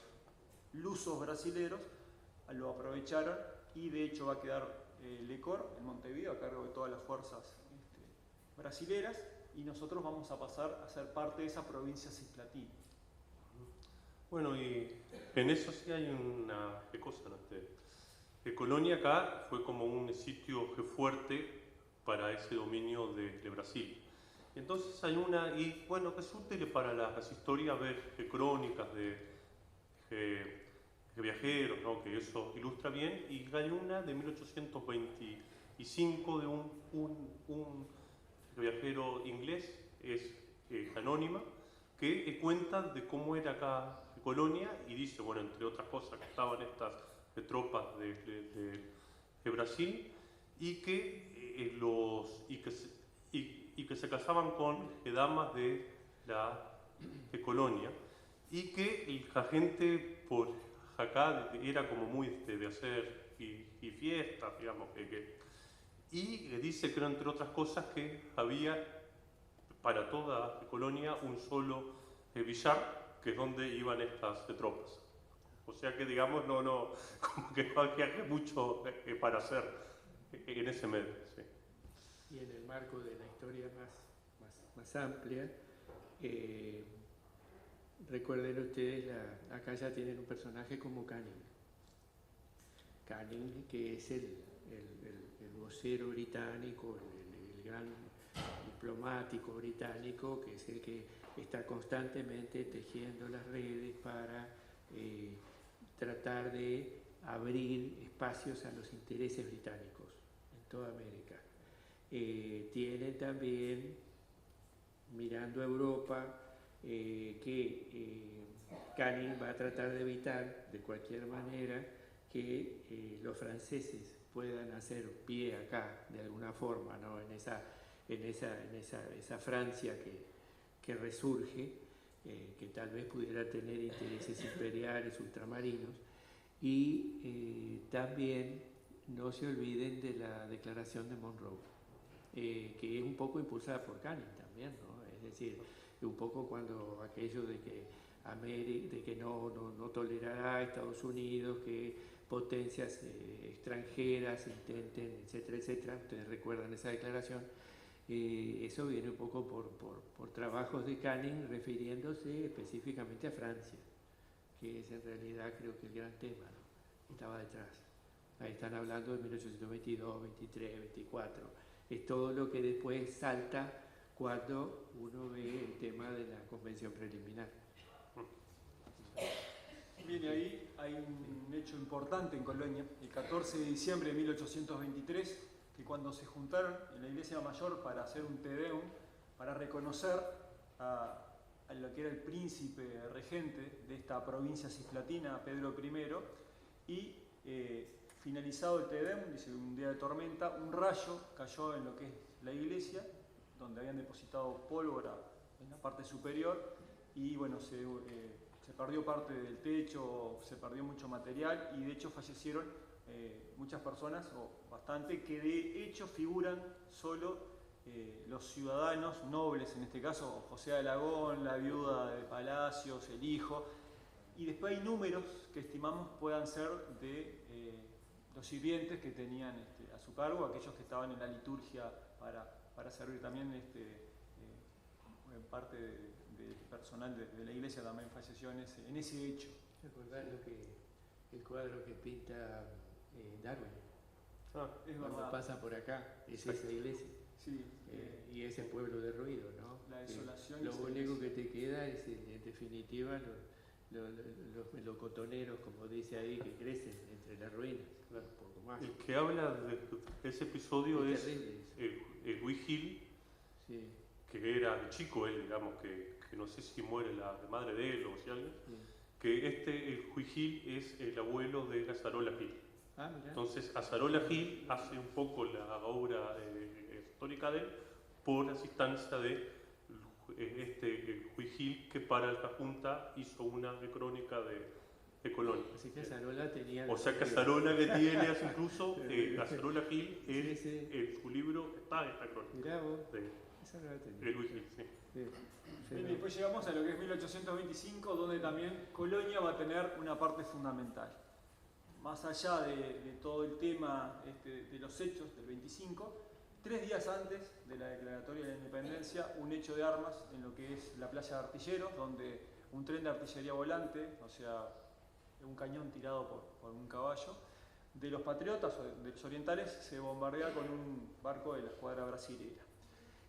lusos brasileros, lo aprovecharon y de hecho va a quedar Lecor en Montevideo a cargo de todas las fuerzas brasileras, y nosotros vamos a pasar a ser parte de esa provincia cisplatina. Bueno, y en eso sí hay una cosa, ¿no? Colonia acá fue como un sitio fuerte para ese dominio de Brasil. Entonces hay y bueno, resulta que para las historias ver crónicas de viajeros, ¿no? Que eso ilustra bien, y hay una de 1825 de un viajero inglés, es anónima, que cuenta de cómo era acá Colonia, y dice, bueno, entre otras cosas, que estaban estas tropas de Brasil, y que se casaban con damas de Colonia, y que la gente por acá era como muy de hacer y fiestas, digamos, y dice que entre otras cosas que había para toda Colonia un solo billar, que es donde iban estas tropas. O sea que, digamos, como que no había mucho para hacer en ese medio. Sí. Y en el marco de la historia más amplia, recuerden ustedes, acá ya tienen un personaje como Canning. Canning, que es el vocero británico, el gran diplomático británico, que es el que está constantemente tejiendo las redes para tratar de abrir espacios a los intereses británicos en toda América. Tienen también, mirando a Europa, que Canning va a tratar de evitar de cualquier manera que los franceses puedan hacer pie acá de alguna forma, ¿no? en esa Francia que resurge, que tal vez pudiera tener intereses imperiales ultramarinos, y también no se olviden de la Declaración de Monroe, que es un poco impulsada por Canning también, ¿no? Es decir, un poco cuando aquello de que no tolerará a Estados Unidos que potencias extranjeras intenten, etcétera, etcétera. Ustedes recuerdan esa declaración. Eso viene un poco por trabajos de Canning refiriéndose específicamente a Francia, que es en realidad creo que el gran tema, ¿no? Que estaba detrás. Ahí están hablando de 1822, 23, 24. Es todo lo que después salta cuando uno ve el tema de la convención preliminar. Bien, y ahí hay un hecho importante en Colonia, el 14 de diciembre de 1823, que cuando se juntaron en la iglesia mayor para hacer un Te Deum, para reconocer a lo que era el príncipe regente de esta provincia cisplatina, Pedro I, y finalizado el Te Deum, dice, un día de tormenta, un rayo cayó en lo que es la iglesia, donde habían depositado pólvora en la parte superior, y bueno, se perdió parte del techo, se perdió mucho material, y de hecho fallecieron muchas personas, o bastante, que de hecho figuran solo los ciudadanos nobles, en este caso José de Alagón, la viuda de Palacios, el hijo, y después hay números que estimamos puedan ser de los sirvientes que tenían a su cargo, aquellos que estaban en la liturgia para servir también parte del personal de la iglesia también falleció en ese hecho. Recordando que el cuadro que pinta Darwin, es cuando verdad. pasa por acá, es esa iglesia. Sí, y ese pueblo derruido, ¿no? La desolación. Lo único que te queda es, en definitiva, los melocotoneros, como dice ahí, que crecen entre las ruinas. Claro, un poco más. El que habla de ese episodio es Huigil, sí. Que era chico él, digamos, que no sé si muere la madre de él o si alguien, que el Huigil es el abuelo de Azarola Gil. Ah, mirá. Entonces Azarola Gil hace un poco la obra histórica de él por asistencia de Huigil, que para la Junta hizo una crónica de Colón. Así que Azarola tenía... O sea que Azarola que tiene incluso, Azarola Gil, en su libro está esta crónica. Mirá vos. Esa no la tenía. Luis Gil, sí. Bien, y después llegamos a lo que es 1825, donde también Colonia va a tener una parte fundamental. Más allá de todo el tema de los hechos del 25, 3 días antes de la declaratoria de la independencia, un hecho de armas en lo que es la playa de Artilleros, donde un tren de artillería volante, o sea, un cañón tirado por un caballo, de los patriotas o de los orientales se bombardea con un barco de la escuadra brasilera.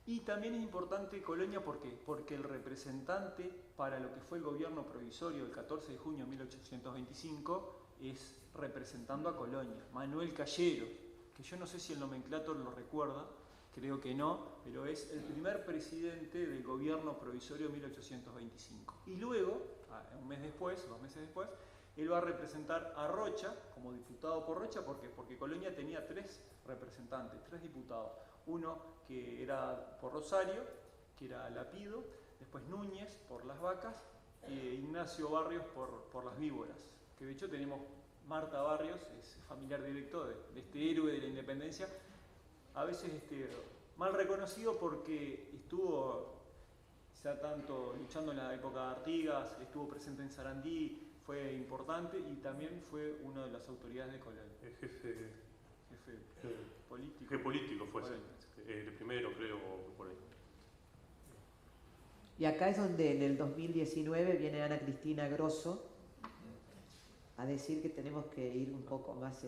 Y también es importante Colonia, ¿por qué? Porque el representante para lo que fue el gobierno provisorio el 14 de junio de 1825 es representando a Colonia, Manuel Calleros, que yo no sé si el nomenclátor lo recuerda, creo que no, pero es el primer presidente del gobierno provisorio de 1825. Y luego, un mes después, 2 meses después, él va a representar a Rocha como diputado por Rocha, ¿por qué? Porque Colonia tenía 3 representantes, 3 diputados. Uno que era por Rosario, que era Lapido, después Núñez por las vacas, e Ignacio Barrios por las víboras. Que de hecho tenemos Marta Barrios, es familiar directo de este héroe de la independencia, a veces mal reconocido porque estuvo ya tanto luchando en la época de Artigas, estuvo presente en Sarandí, fue importante y también fue una de las autoridades de Colonia. El jefe político. Jefe político fue el primero, creo, por ahí. Y acá es donde en el 2019 viene Ana Cristina Grosso a decir que tenemos que ir un poco más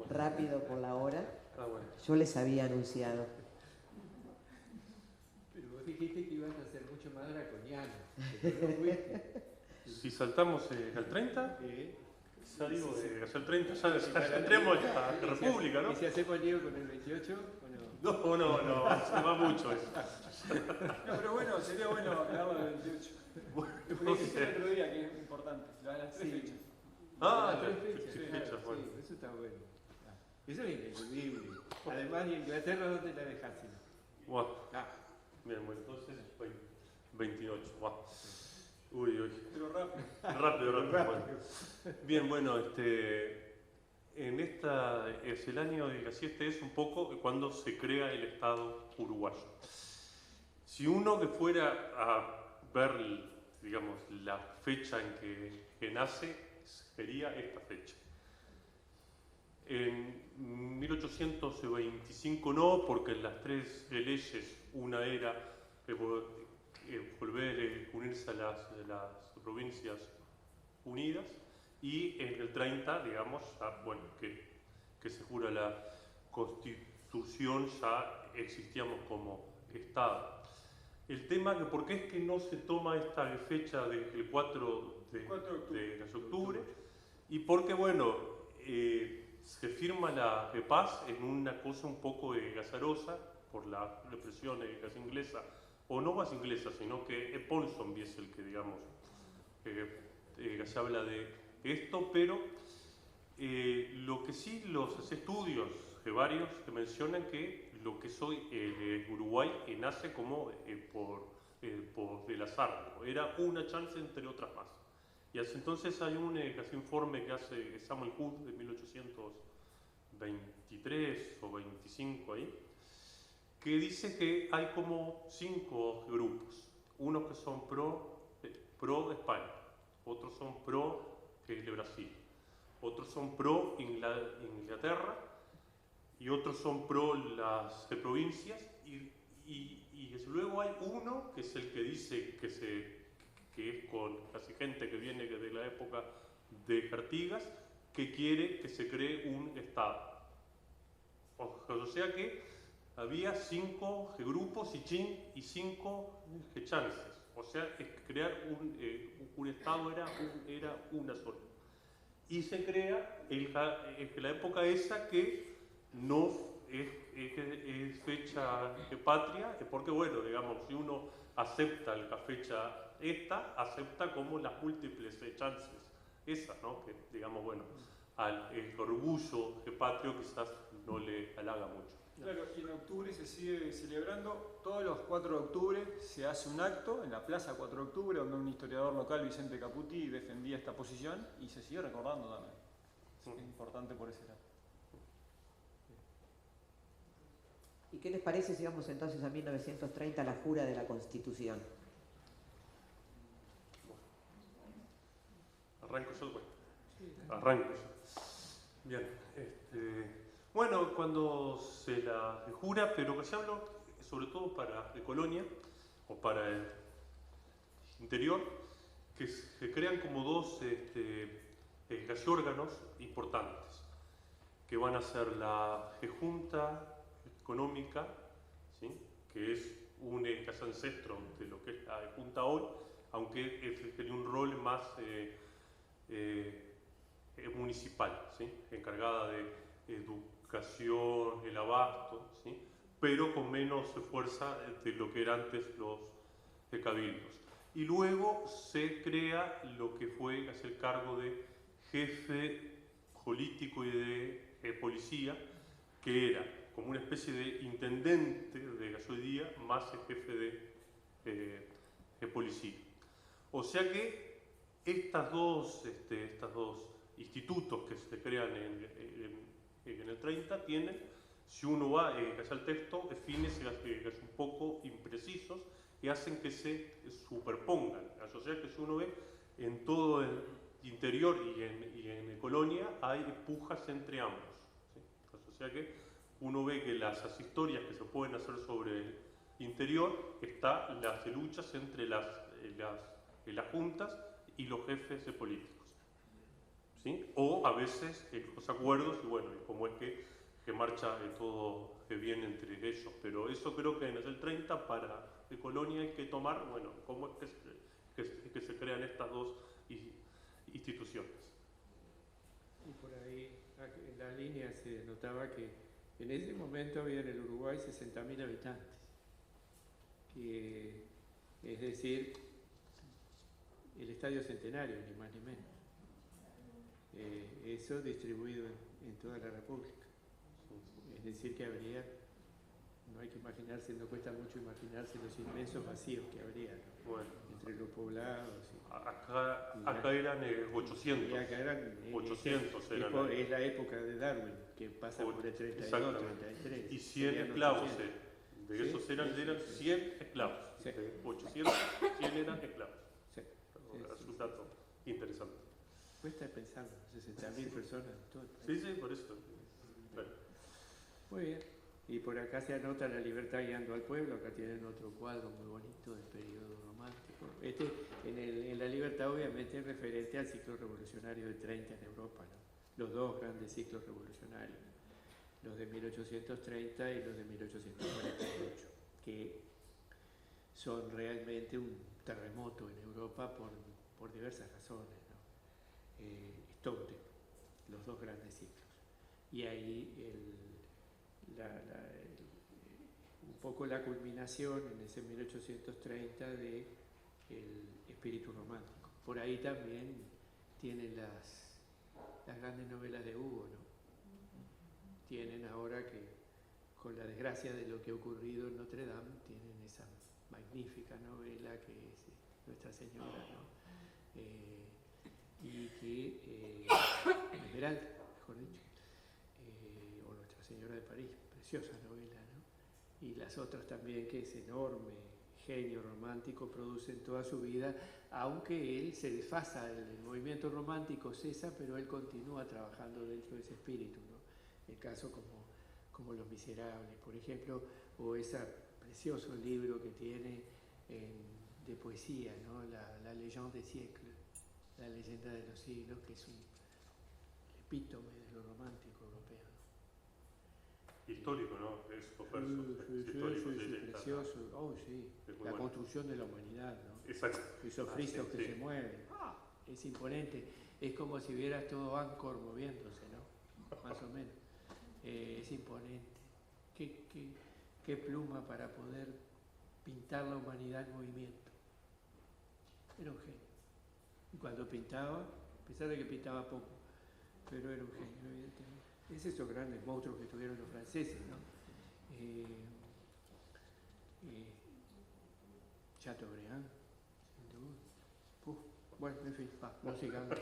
rápido por la hora. Bueno. Yo les había anunciado. Pero vos dijiste que ibas a ser mucho más draconiano. Si saltamos al 30, ya digo, hacia el 30 ya entremos a la República, ¿no? ¿Y si hacemos lío con el 28 o no? No, se va mucho eso. No, pero bueno, sería bueno hablarlo del 28. Lo que dijiste el otro día, que es importante, las 3 fechas. Las 3 fechas, sí, claro, bueno. sí, eso está bueno. Eso es ineludible. Además, ¿y Inglaterra dónde la dejaste? Wow. Bien, bueno, entonces 28. Wow. Uy. Pero rápido. Rápido. Bueno. Bien, bueno, en esta es el año, así es un poco cuando se crea el Estado uruguayo. Si uno que fuera a ver, digamos, la fecha en que nace, sería esta fecha. En 1825 no, porque las 3 leyes, una era volver a unirse a las provincias unidas, y en el 30, digamos, que se jura la Constitución, ya existíamos como Estado. El tema que por qué es que no se toma esta fecha del 4 de octubre, y porque, bueno, se firma la paz en una cosa un poco gazarosa por la represión gas inglesa, o no gas inglesa, sino que Ponsonby es el que, digamos, se habla de esto, pero lo que sí los estudios varios que mencionan que lo que soy Uruguay nace como por el azar, era una chance entre otras más. Y hace entonces hay un informe que hace Samuel Hood de 1823 o 25 ahí, que dice que hay como 5 grupos. Unos que son pro España, otros son pro de Brasil, otros son pro Inglaterra y otros son pro las provincias y luego hay uno que es el que dice que es con casi gente que viene de la época de Artigas, que quiere que se cree un Estado. O sea que había 5 grupos y 5 chances. O sea, crear un Estado era una sola. Y se crea en la época esa que no es fecha patria, porque bueno, digamos, si uno acepta la fecha esta, acepta como las múltiples chances esas, ¿no? Que digamos, bueno, el orgullo patrio quizás no le halaga mucho. Claro, y en octubre se sigue celebrando, todos los 4 de octubre se hace un acto en la Plaza 4 de octubre, donde un historiador local, Vicente Caputi, defendía esta posición y se sigue recordando también. Es importante por ese lado. ¿Y qué les parece si vamos entonces a 1930, la jura de la Constitución? Arranco yo, bueno. Arranco yo. Bien. Bueno, cuando se la jura, pero que se habla sobre todo para el Colonia o para el interior, que se crean como 2 órganos importantes, que van a ser la Junta Económica, ¿sí? Que es un ancestro de lo que es la Junta hoy, aunque tiene un rol más municipal, ¿sí? Encargada de educación, el abasto, ¿sí? Pero con menos fuerza de lo que eran antes los cabildos. Y luego se crea lo que fue el cargo de jefe político y de policía, que era como una especie de intendente de hoy día más el jefe de policía. O sea que estas dos institutos que se crean en el 30 tienen, si uno va al texto, fines un poco imprecisos y hacen que se superpongan. O sea que si uno ve en todo el interior y en Colonia hay pujas entre ambos, ¿sí? O sea que uno ve que las historias que se pueden hacer sobre el interior están las luchas entre las juntas y los jefes políticos, ¿sí? O a veces los acuerdos y bueno, cómo es que marcha todo bien entre ellos. Pero eso creo que en el 30 para Colonia hay que tomar, bueno, cómo es que se crean estas 2 instituciones. Y por ahí, en la línea se notaba que en ese momento había en el Uruguay 60.000 habitantes, que, es decir, el Estadio Centenario, ni más ni menos. Eso distribuido en toda la República. Es decir, que habría, no hay que imaginarse, no cuesta mucho imaginarse los inmensos vacíos que habría, ¿no? Bueno, entre los poblados. Acá eran 800. Y acá eran 800 eran. Es la época de Darwin, que pasa por el 32, 33. Y 100 esclavos. De esos eran 100 esclavos. Sí. De 800, 100 eran esclavos. Sí. Es un dato interesante. Cuesta pensarlo, 60.000 personas en todo el Sí, país. sí, por eso. Bueno. Muy bien. Y por acá se anota la libertad guiando al pueblo. Acá tienen otro cuadro muy bonito del periodo romántico. En la libertad, obviamente, es referente al ciclo revolucionario del 30 en Europa, ¿no? Los 2 grandes ciclos revolucionarios, los de 1830 y los de 1848, que son realmente un terremoto en Europa por diversas razones, ¿no? Histórico, los 2 grandes ciclos. Y ahí un poco la culminación en ese 1830 del espíritu romántico. Por ahí también tienen las grandes novelas de Hugo, ¿no? Tienen ahora que, con la desgracia de lo que ha ocurrido en Notre Dame, tienen esa magnífica novela que es Nuestra Señora, ¿no? y que Esmeralda, mejor dicho, o Nuestra Señora de París, preciosa novela, ¿no? Y las otras también, que ese enorme genio romántico produce en toda su vida, aunque él se desfasa, el movimiento romántico cesa, pero él continúa trabajando dentro de ese espíritu, ¿no? El caso como Los Miserables, por ejemplo, o ese precioso libro que tiene de poesía, ¿no? La Légende des siècles, la leyenda de los siglos, que es un epítome de lo romántico europeo, ¿no? Histórico, ¿no? Sí, precioso. Oh, sí. La construcción de la humanidad, ¿no? Exacto. Esos fristos que se mueven. Es imponente. Es como si vieras todo Angkor moviéndose, ¿no? Más o menos. Es imponente. Qué pluma para poder pintar la humanidad en movimiento. Era un genio. Y cuando pintaba, a pesar de que pintaba poco, pero era un genio, evidentemente. Es esos grandes monstruos que tuvieron los franceses, ¿no? Chateaubriand, sin duda. Bueno, en fin, no sigamos.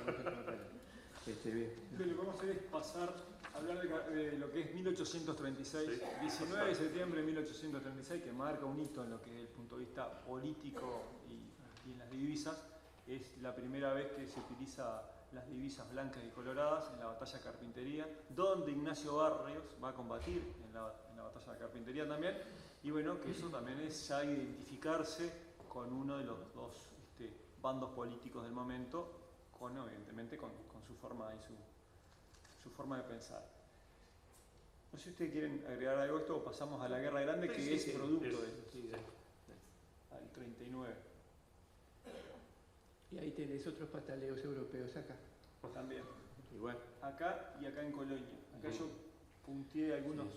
Bien. Lo que vamos a hacer es pasar a hablar de lo que es 1836, sí, 19 de septiembre de 1836, que marca un hito en lo que es el punto de vista político y en las divisas. Es la primera vez que se utiliza las divisas blancas y coloradas en la batalla de Carpintería, donde Ignacio Barrios va a combatir en la batalla de Carpintería también, y bueno, que eso también es ya identificarse con uno de los dos bandos políticos del momento, evidentemente con su forma y su forma de pensar. No sé si ustedes quieren agregar algo a esto o pasamos a la Guerra Grande, que es producto de esto, al 39. Y ahí tenés otros pataleos europeos acá. También. Igual. Acá y acá en Colonia. Acá yo punteé algunos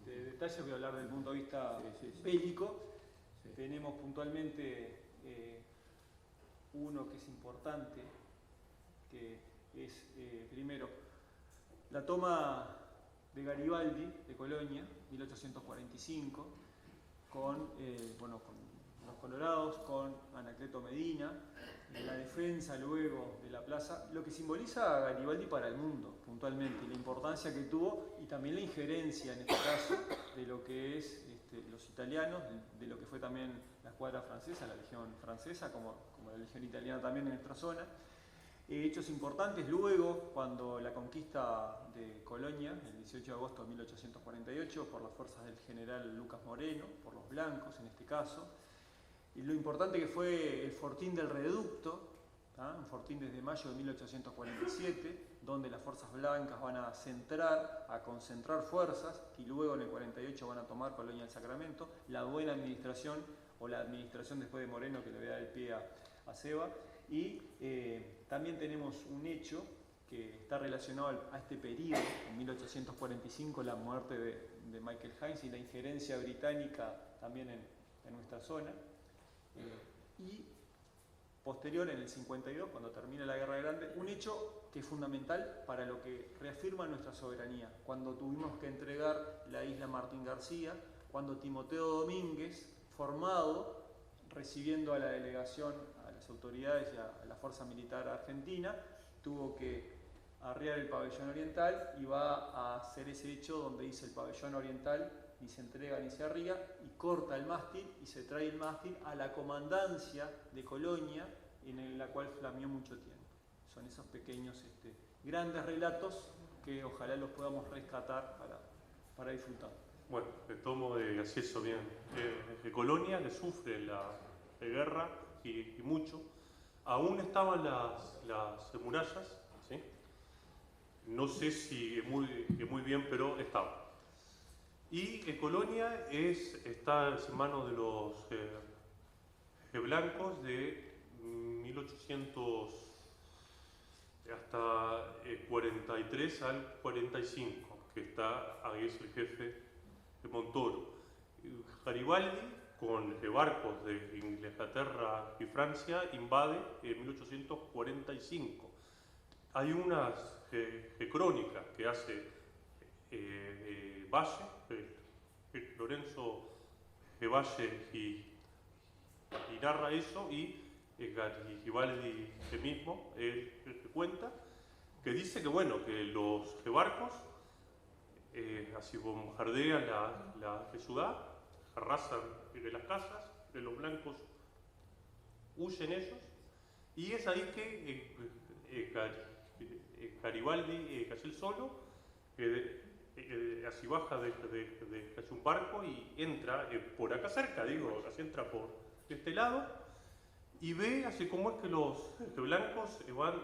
detalles, voy a hablar desde el punto de vista bélico. Sí. Tenemos puntualmente uno que es importante, que es primero la toma de Garibaldi de Colonia, 1845, con los colorados, con Anacleto Medina, la defensa luego de la plaza, lo que simboliza a Garibaldi para el mundo, puntualmente, la importancia que tuvo y también la injerencia, en este caso, de lo que es los italianos, de lo que fue también la escuadra francesa, la legión francesa, como la legión italiana también en nuestra zona. Hechos importantes luego, cuando la conquista de Colonia, el 18 de agosto de 1848, por las fuerzas del general Lucas Moreno, por los blancos en este caso, y lo importante que fue el fortín del Reducto, un fortín desde mayo de 1847, donde las fuerzas blancas van a concentrar fuerzas, y luego en el 48 van a tomar Colonia del Sacramento, la buena administración, o la administración después de Moreno, que le va a dar el pie a Seba, y también tenemos un hecho que está relacionado a este periodo, en 1845, la muerte de Michael Hines y la injerencia británica también en nuestra zona. Y posterior, en el 52, cuando termina la Guerra Grande, un hecho que es fundamental para lo que reafirma nuestra soberanía, cuando tuvimos que entregar la isla Martín García, cuando Timoteo Domínguez, formado, recibiendo a la delegación, a las autoridades y a la fuerza militar argentina, tuvo que arriar el pabellón oriental y va a hacer ese hecho donde dice el pabellón oriental, ni se entrega ni se arría, y corta el mástil y se trae el mástil a la comandancia de Colonia, en la cual flameó mucho tiempo. Son esos pequeños, grandes relatos que ojalá los podamos rescatar para disfrutar. Bueno, el tomo de acceso bien. De Colonia, que sufre la guerra y mucho. Aún estaban las murallas, ¿sí? No sé si muy bien, pero estaban. Y Colonia está en manos de los blancos de 1800 hasta 43 al 45, que ahí es el jefe de Montoro. Garibaldi, con barcos de Inglaterra y Francia, invade en 1845. Hay unas crónicas que hace Valle, Lorenzo Valle, y narra eso, y Garibaldi mismo que cuenta, que dice que, bueno, que los barcos así bombardean la ciudad, arrasan de las casas, que los blancos huyen ellos, y es ahí que Garibaldi cayó solo, así baja de un barco y entra por acá cerca, digo, así entra por este lado, y ve así como es que los blancos van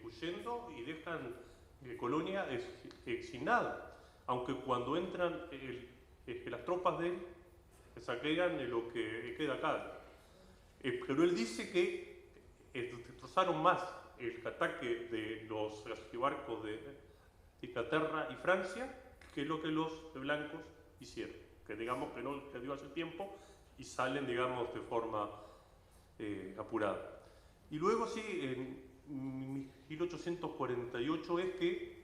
huyendo y dejan Colonia sin nada, aunque cuando entran las tropas de él saquean lo que queda acá. Pero él dice que destrozaron más el ataque de los barcos de Inglaterra y Francia que lo que los blancos hicieron, que digamos que no que dio hace tiempo y salen, digamos, de forma apurada. Y luego sí, en 1848 es que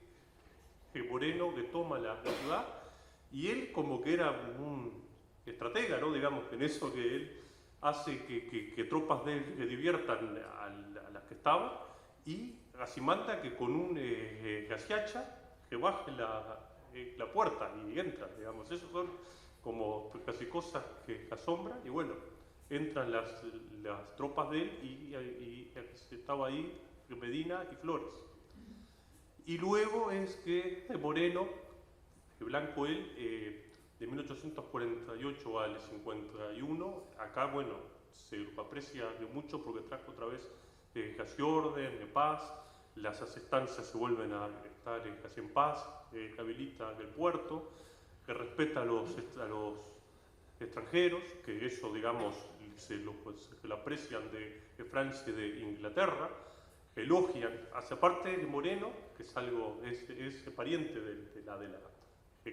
Moreno que toma la ciudad, y él como que era un estratega, ¿no? Digamos, en eso que él hace que tropas de él le diviertan a las que estaban, y así manda que con un gaseacha que baje la puerta y entra, digamos. Eso son como casi cosas que asombran, y bueno, entran las tropas de él y estaba ahí Medina y Flores. Y luego es que Moreno, blanco él, de 1848 al 51, acá, bueno, se lo aprecia mucho porque trajo otra vez casi orden, de paz, las estancias se vuelven a estar casi en paz, habilita el puerto, que respeta a los extranjeros, que eso, digamos, se lo aprecian de Francia y de Inglaterra, elogian, hacia parte de Moreno, que es algo, es pariente de la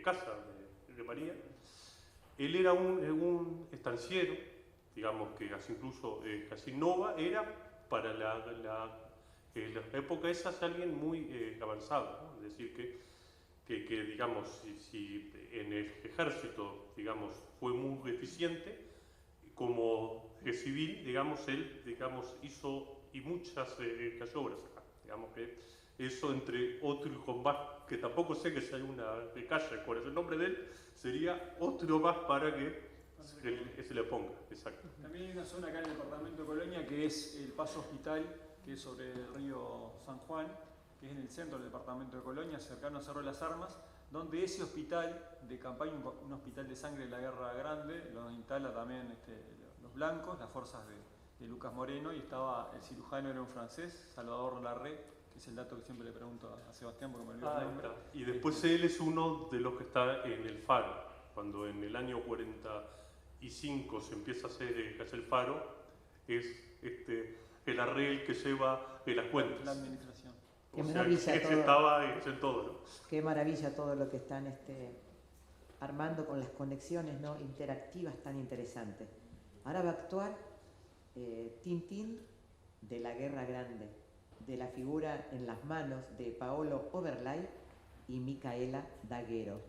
casa de María. Él era un estanciero, digamos que casi incluso casi Nova era para la época esa es alguien muy avanzado, ¿no? Es decir que digamos, si en el ejército, digamos, fue muy eficiente, como civil, digamos, él, digamos, hizo y muchas obras, digamos que eso entre otro más, que tampoco sé que si hay una calle, cuál es el nombre de él, sería otro más para que se le ponga, exacto. También hay una zona acá en el departamento de Colonia que es el Paso Hospital, que es sobre el río San Juan, que es en el centro del departamento de Colonia, cercano a Cerro de las Armas, donde ese hospital de campaña, un hospital de sangre de la Guerra Grande, lo instala también los blancos, las fuerzas de Lucas Moreno, y estaba el cirujano, era un francés, Salvador Larrey, que es el dato que siempre le pregunto a Sebastián porque me olvidó el nombre. Y después él es uno de los que está en el Faro, cuando en el año 45 se empieza a hacer el Faro, es el Larrey que lleva las cuentas. La administración. Qué maravilla todo. Estaba en todo, ¿no? Qué maravilla todo lo que están armando con las conexiones, ¿no?, interactivas tan interesantes. Ahora va a actuar Tintín de la Guerra Grande, de la figura en las manos de Paolo Oberlay y Micaela Daguero.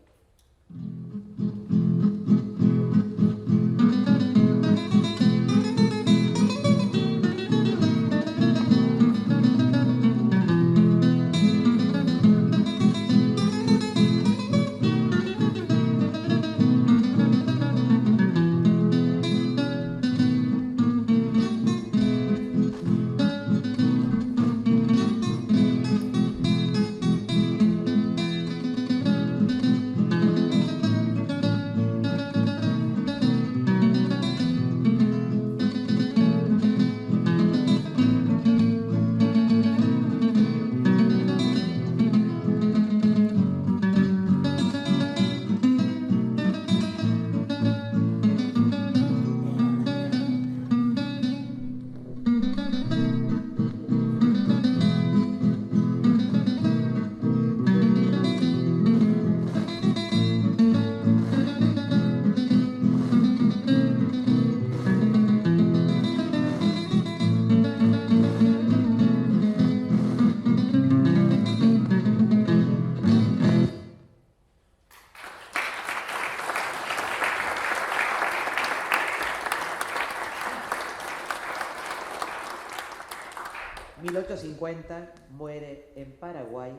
1850 muere en Paraguay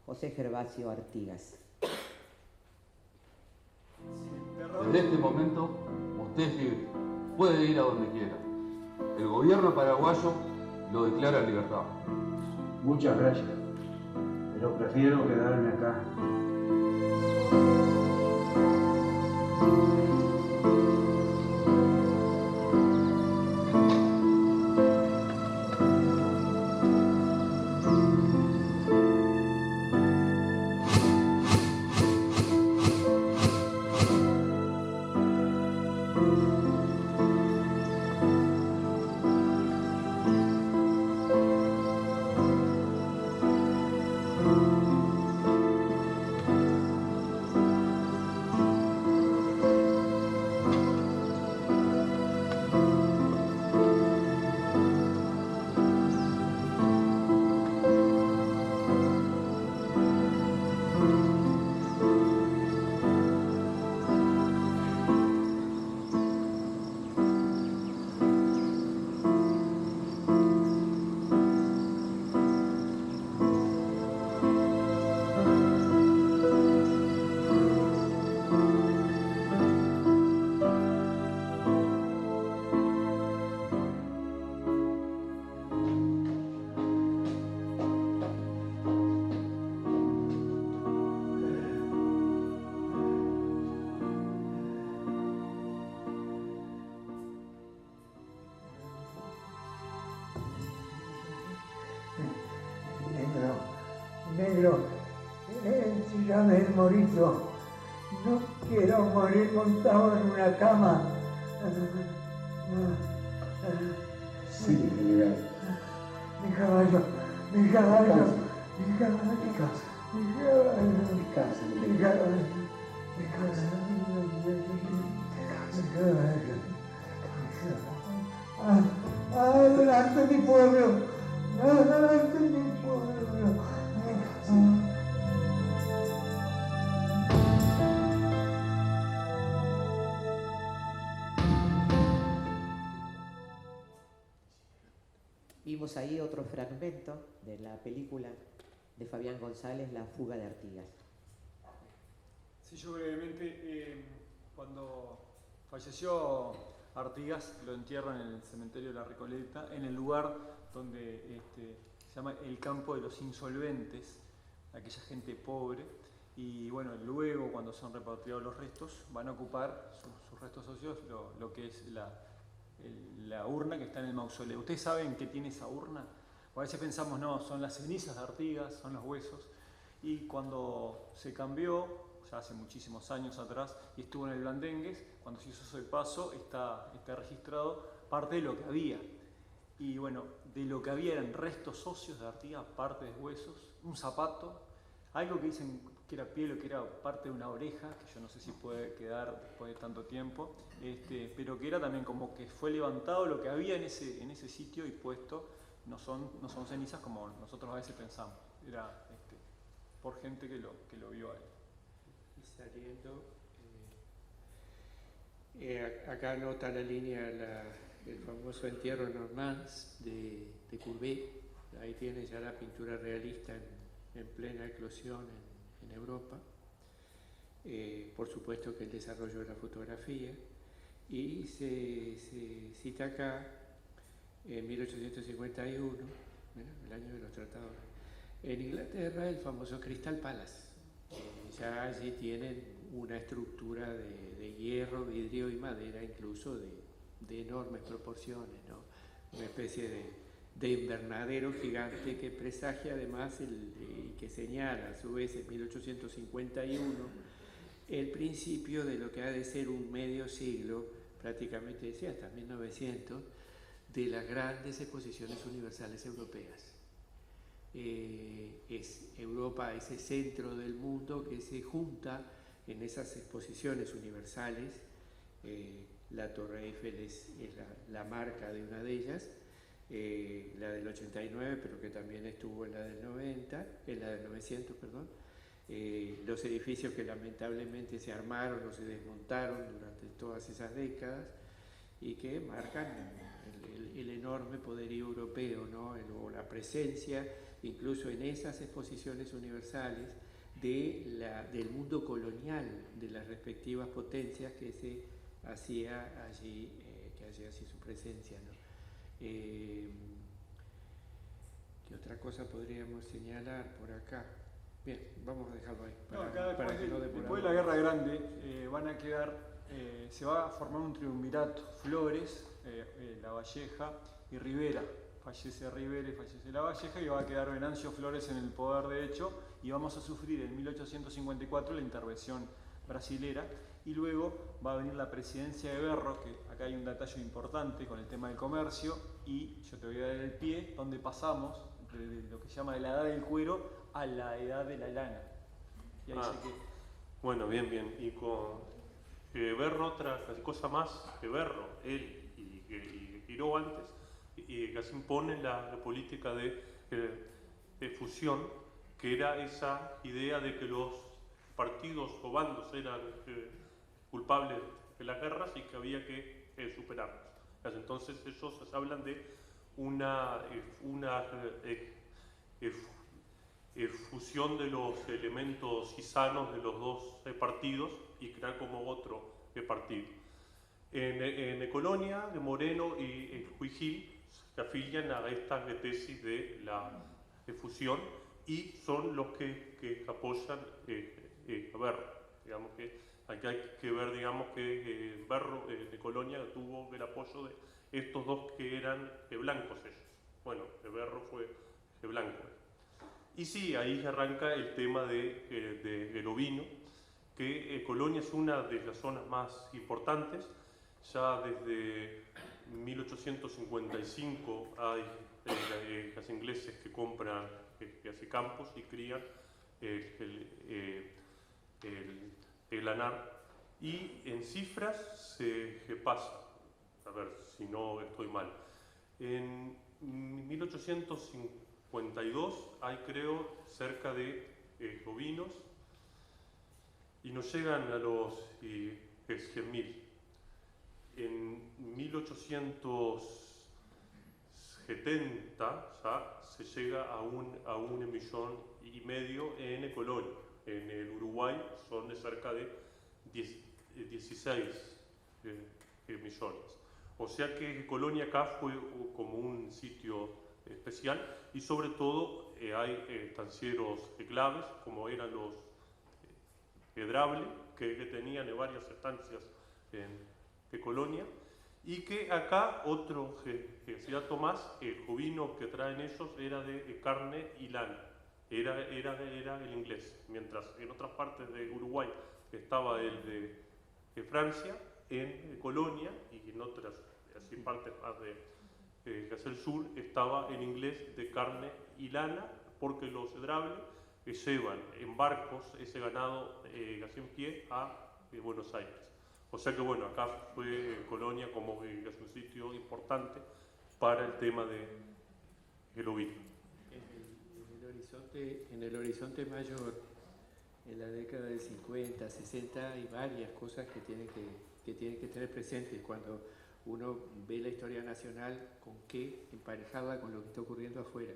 José Gervasio Artigas. Desde este momento, usted es libre. Puede ir a donde quiera. El gobierno paraguayo lo declara en libertad. Muchas gracias, pero prefiero quedarme acá. Negro, ensillame el morito. No quiero morir montado en una cama. Sí, general. Mi caballo, mi caballo, mi caballo, Mi casa. mi caballo, Mi casa, mi caballo, mi caballo, adelante mi pueblo, adelante mi pueblo. Vimos ahí otro fragmento de la película de Fabián González, La fuga de Artigas. Sí, yo brevemente, cuando falleció Artigas, lo entierran en el cementerio de la Recoleta, en el lugar donde se llama el campo de los insolventes, aquella gente pobre, y bueno, luego cuando son repatriados los restos, van a ocupar sus restos óseos lo que es la urna que está en el mausoleo. ¿Ustedes saben qué tiene esa urna? O a veces pensamos, no, son las cenizas de Artigas, son los huesos, y cuando se cambió, ya hace muchísimos años atrás, y estuvo en el Blandengues, cuando se hizo ese paso, está registrado parte de lo que había. Y bueno, de lo que había eran restos óseos de Artigas, parte de huesos, un zapato, algo que dicen que era piel o que era parte de una oreja, que yo no sé si puede quedar después de tanto tiempo, pero que era también como que fue levantado lo que había en ese sitio y puesto, no son cenizas como nosotros a veces pensamos, era por gente que lo vio a él. Y saliendo, acá anota la línea el famoso entierro en Normands de Courbet. Ahí tiene ya la pintura realista en plena eclosión en Europa. Por supuesto que el desarrollo de la fotografía. Y se cita acá, en 1851, el año de los tratados, en Inglaterra, el famoso Crystal Palace. Ya allí tienen una estructura de hierro, vidrio y madera, incluso de enormes proporciones, ¿no? Una especie de invernadero gigante que presagia además y que señala a su vez en 1851 el principio de lo que ha de ser un medio siglo, prácticamente decía hasta 1900, de las grandes exposiciones universales europeas. Es Europa ese centro del mundo que se junta en esas exposiciones universales. La Torre Eiffel es la marca de una de ellas, la del 89, pero que también estuvo en la del 900, perdón. Los edificios que lamentablemente se armaron o se desmontaron durante todas esas décadas, y que marcan el enorme poderío europeo, ¿no? O la presencia, incluso en esas exposiciones universales, del mundo colonial de las respectivas potencias que se hacía allí, que hacía así su presencia, ¿no? ¿Qué otra cosa podríamos señalar por acá? Bien, vamos a dejarlo ahí. Después de la Guerra Grande se va a formar un triunvirato: Flores, Lavalleja y Rivera. Fallece Rivera y fallece Lavalleja, y va a quedar Venancio Flores en el poder de hecho, y vamos a sufrir en 1854 la intervención brasilera, y luego va a venir la presidencia de Berro, que acá hay un detalle importante con el tema del comercio, y yo te voy a dar el pie, donde pasamos de lo que se llama de la edad del cuero a la edad de la lana. Y ahí se queda. Bueno, bien. Y con Berro, otra cosa más que Berro, él y Quiró antes, y que se impone la política de fusión, que era esa idea de que los partidos o bandos eran culpables de las guerras y que había que superarlos. Entonces ellos hablan de una fusión de los elementos cisanos de los dos partidos y crear como otro partido. En Colonia, de Moreno y Huigil se afilian a estas tesis de la fusión y son los que apoyan a Berro. Digamos que aquí hay que ver, digamos, que Berro de Colonia tuvo el apoyo de estos dos que eran blancos ellos. Bueno, Berro fue blanco. Y sí, ahí arranca el tema del ovino, que Colonia es una de las zonas más importantes. Ya desde 1855 hay los ingleses que compran campos y crían el lanar, y en cifras se pasa, a ver si no estoy mal, en 1852 hay, creo, cerca de bovinos y no llegan a los 100.000. En 1870 ya se llega a 1,5 millones en Colonia. En el Uruguay son de cerca de 16 millones. O sea que Colonia acá fue como un sitio especial, y sobre todo hay estancieros claves, como eran los Drable, que tenían varias estancias de Colonia, y que acá otro dato más, el ovino que traen ellos era de carne y lana, era el inglés, mientras en otras partes de Uruguay estaba el de Francia, en Colonia y en otras así partes más hacia el sur estaba el inglés de carne y lana, porque los Drable llevan en barcos ese ganado así en pie a Buenos Aires. O sea que bueno, acá fue Colonia como un sitio importante para el tema del ovino. En el horizonte mayor, en la década de 50, 60, hay varias cosas que tienen que tener presentes cuando uno ve la historia nacional, con qué emparejarla con lo que está ocurriendo afuera.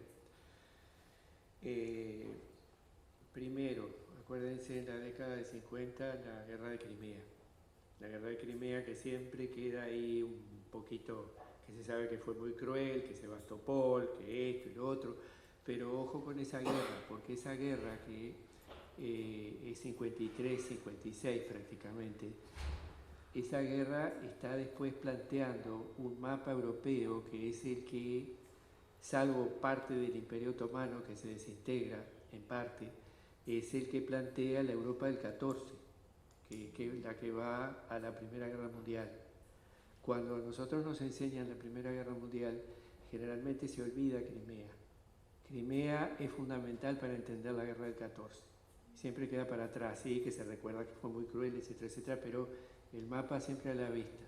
Primero, acuérdense, en la década de 50, la guerra de Crimea. La guerra de Crimea, que siempre queda ahí un poquito, que se sabe que fue muy cruel, que Sebastopol, que esto y lo otro, pero ojo con esa guerra, porque esa guerra que es 53, 56 prácticamente, esa guerra está después planteando un mapa europeo que es el que, salvo parte del Imperio Otomano que se desintegra en parte, es el que plantea la Europa del 14, la que va a la Primera Guerra Mundial. Cuando a nosotros nos enseñan la Primera Guerra Mundial, generalmente se olvida Crimea. Crimea es fundamental para entender la Guerra del 14. Siempre queda para atrás, sí, que se recuerda que fue muy cruel, etcétera, etcétera, pero el mapa siempre a la vista.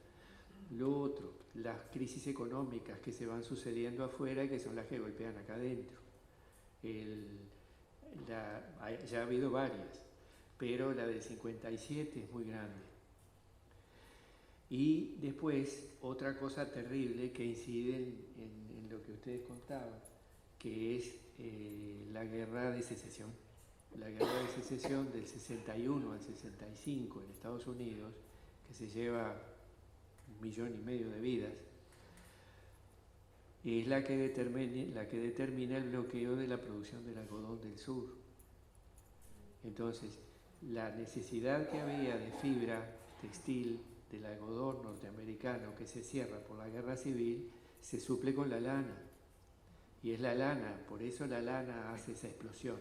Lo otro, las crisis económicas que se van sucediendo afuera y que son las que golpean acá adentro. Ya ha habido varias, pero la del 57 es muy grande. Y después, otra cosa terrible que incide en lo que ustedes contaban, que es la guerra de secesión. La guerra de secesión del 61 al 65 en Estados Unidos, que se lleva 1,5 millones de vidas, es la que determina el bloqueo de la producción del algodón del sur. Entonces, la necesidad que había de fibra textil del algodón norteamericano que se cierra por la guerra civil, se suple con la lana. Y es la lana, por eso la lana hace esa explosión.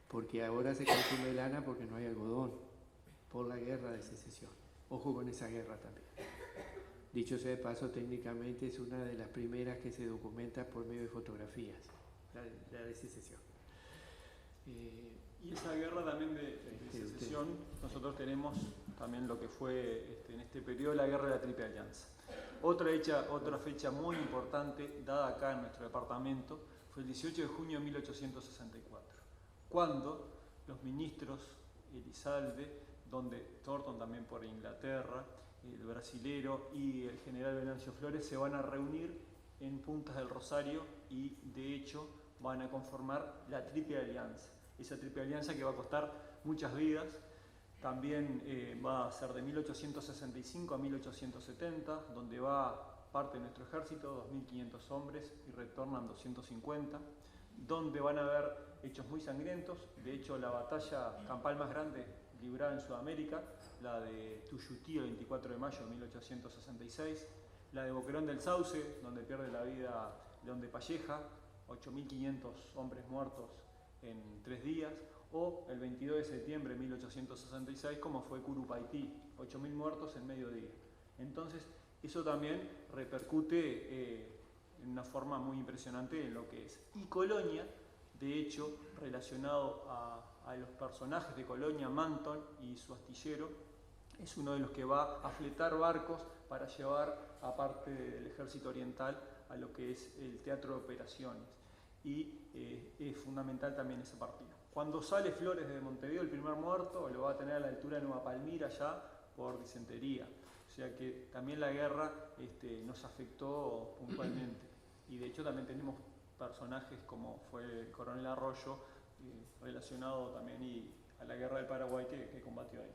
Porque ahora se consume lana porque no hay algodón, por la guerra de secesión. Ojo con esa guerra también. Dicho sea de paso, técnicamente es una de las primeras que se documenta por medio de fotografías, la de secesión. Y esa guerra también de secesión, nosotros tenemos también lo que fue en este periodo la guerra de la Triple Alianza. Otra fecha muy importante dada acá en nuestro departamento fue el 18 de junio de 1864, cuando los ministros Elizalde, donde Thornton también por Inglaterra, el brasilero y el general Venancio Flores se van a reunir en Puntas del Rosario y de hecho van a conformar la Triple Alianza. Esa Triple Alianza que va a costar muchas vidas, también va a ser de 1865 a 1870, donde va parte de nuestro ejército, 2.500 hombres, y retornan 250, donde van a haber hechos muy sangrientos. De hecho, la batalla campal más grande librada en Sudamérica, la de Tuyutí el 24 de mayo de 1866, la de Boquerón del Sauce, donde pierde la vida León de Palleja, 8.500 hombres muertos en 3 días, o el 22 de septiembre de 1866, como fue Curupaití, 8.000 muertos en medio día. Entonces, eso también repercute en una forma muy impresionante en lo que es. Y Colonia, de hecho, relacionado a los personajes de Colonia, Manton y su astillero, es uno de los que va a fletar barcos para llevar, aparte del ejército oriental, a lo que es el teatro de operaciones. Y es fundamental también esa partida. Cuando sale Flores de Montevideo, el primer muerto lo va a tener a la altura de Nueva Palmira ya por disentería. O sea que también la guerra nos afectó puntualmente. Y de hecho también tenemos personajes como fue el coronel Arroyo, relacionado también a la guerra del Paraguay que combatió ahí.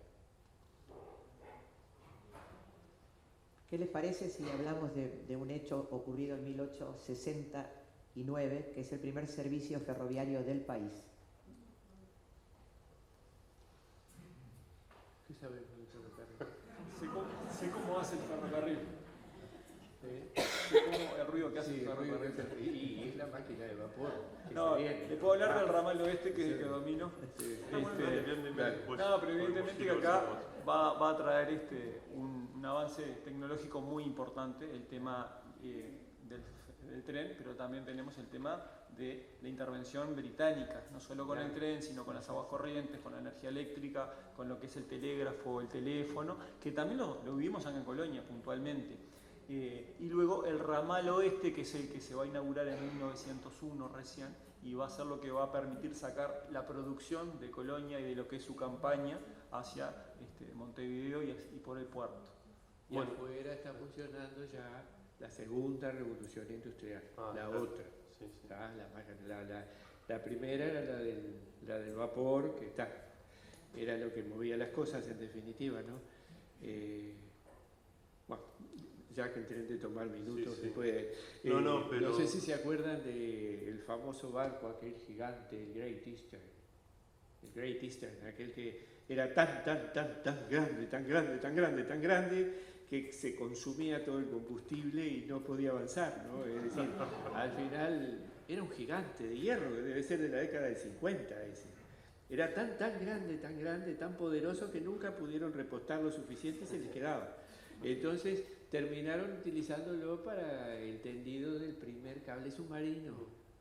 ¿Qué les parece si hablamos de un hecho ocurrido en 1869, que es el primer servicio ferroviario del país? ¿Qué sabemos del ferrocarril? Sé cómo hace el ferrocarril. Sé cómo el ruido que hace el ferrocarril. Y es la máquina de vapor. No, le puedo hablar del ramal oeste que es el que domino. No, pero evidentemente que acá va a traer un avance tecnológico muy importante, el tema del tren, pero también tenemos el tema de la intervención británica, no solo con el tren, sino con las aguas corrientes, con la energía eléctrica, con lo que es el telégrafo, el teléfono, que también lo vivimos acá en Colonia puntualmente. Y luego el ramal oeste, que es el que se va a inaugurar en 1901 recién, y va a ser lo que va a permitir sacar la producción de Colonia y de lo que es su campaña hacia Montevideo y por el puerto. Y afuera está funcionando ya la segunda revolución industrial, la otra. Sí, sí. La primera era la del vapor, que era lo que movía las cosas en definitiva, ¿no? Ya que el tren de tomar minutos, sí. Después, pero... no sé si se acuerdan del famoso barco, aquel gigante, el Great Eastern, aquel que era tan grande, que se consumía todo el combustible y no podía avanzar, ¿no? Es decir, al final era un gigante de hierro, que debe ser de la década del 50 ese. Era tan grande, tan poderoso que nunca pudieron repostar lo suficiente y se les quedaba. Entonces terminaron utilizándolo para el tendido del primer cable submarino,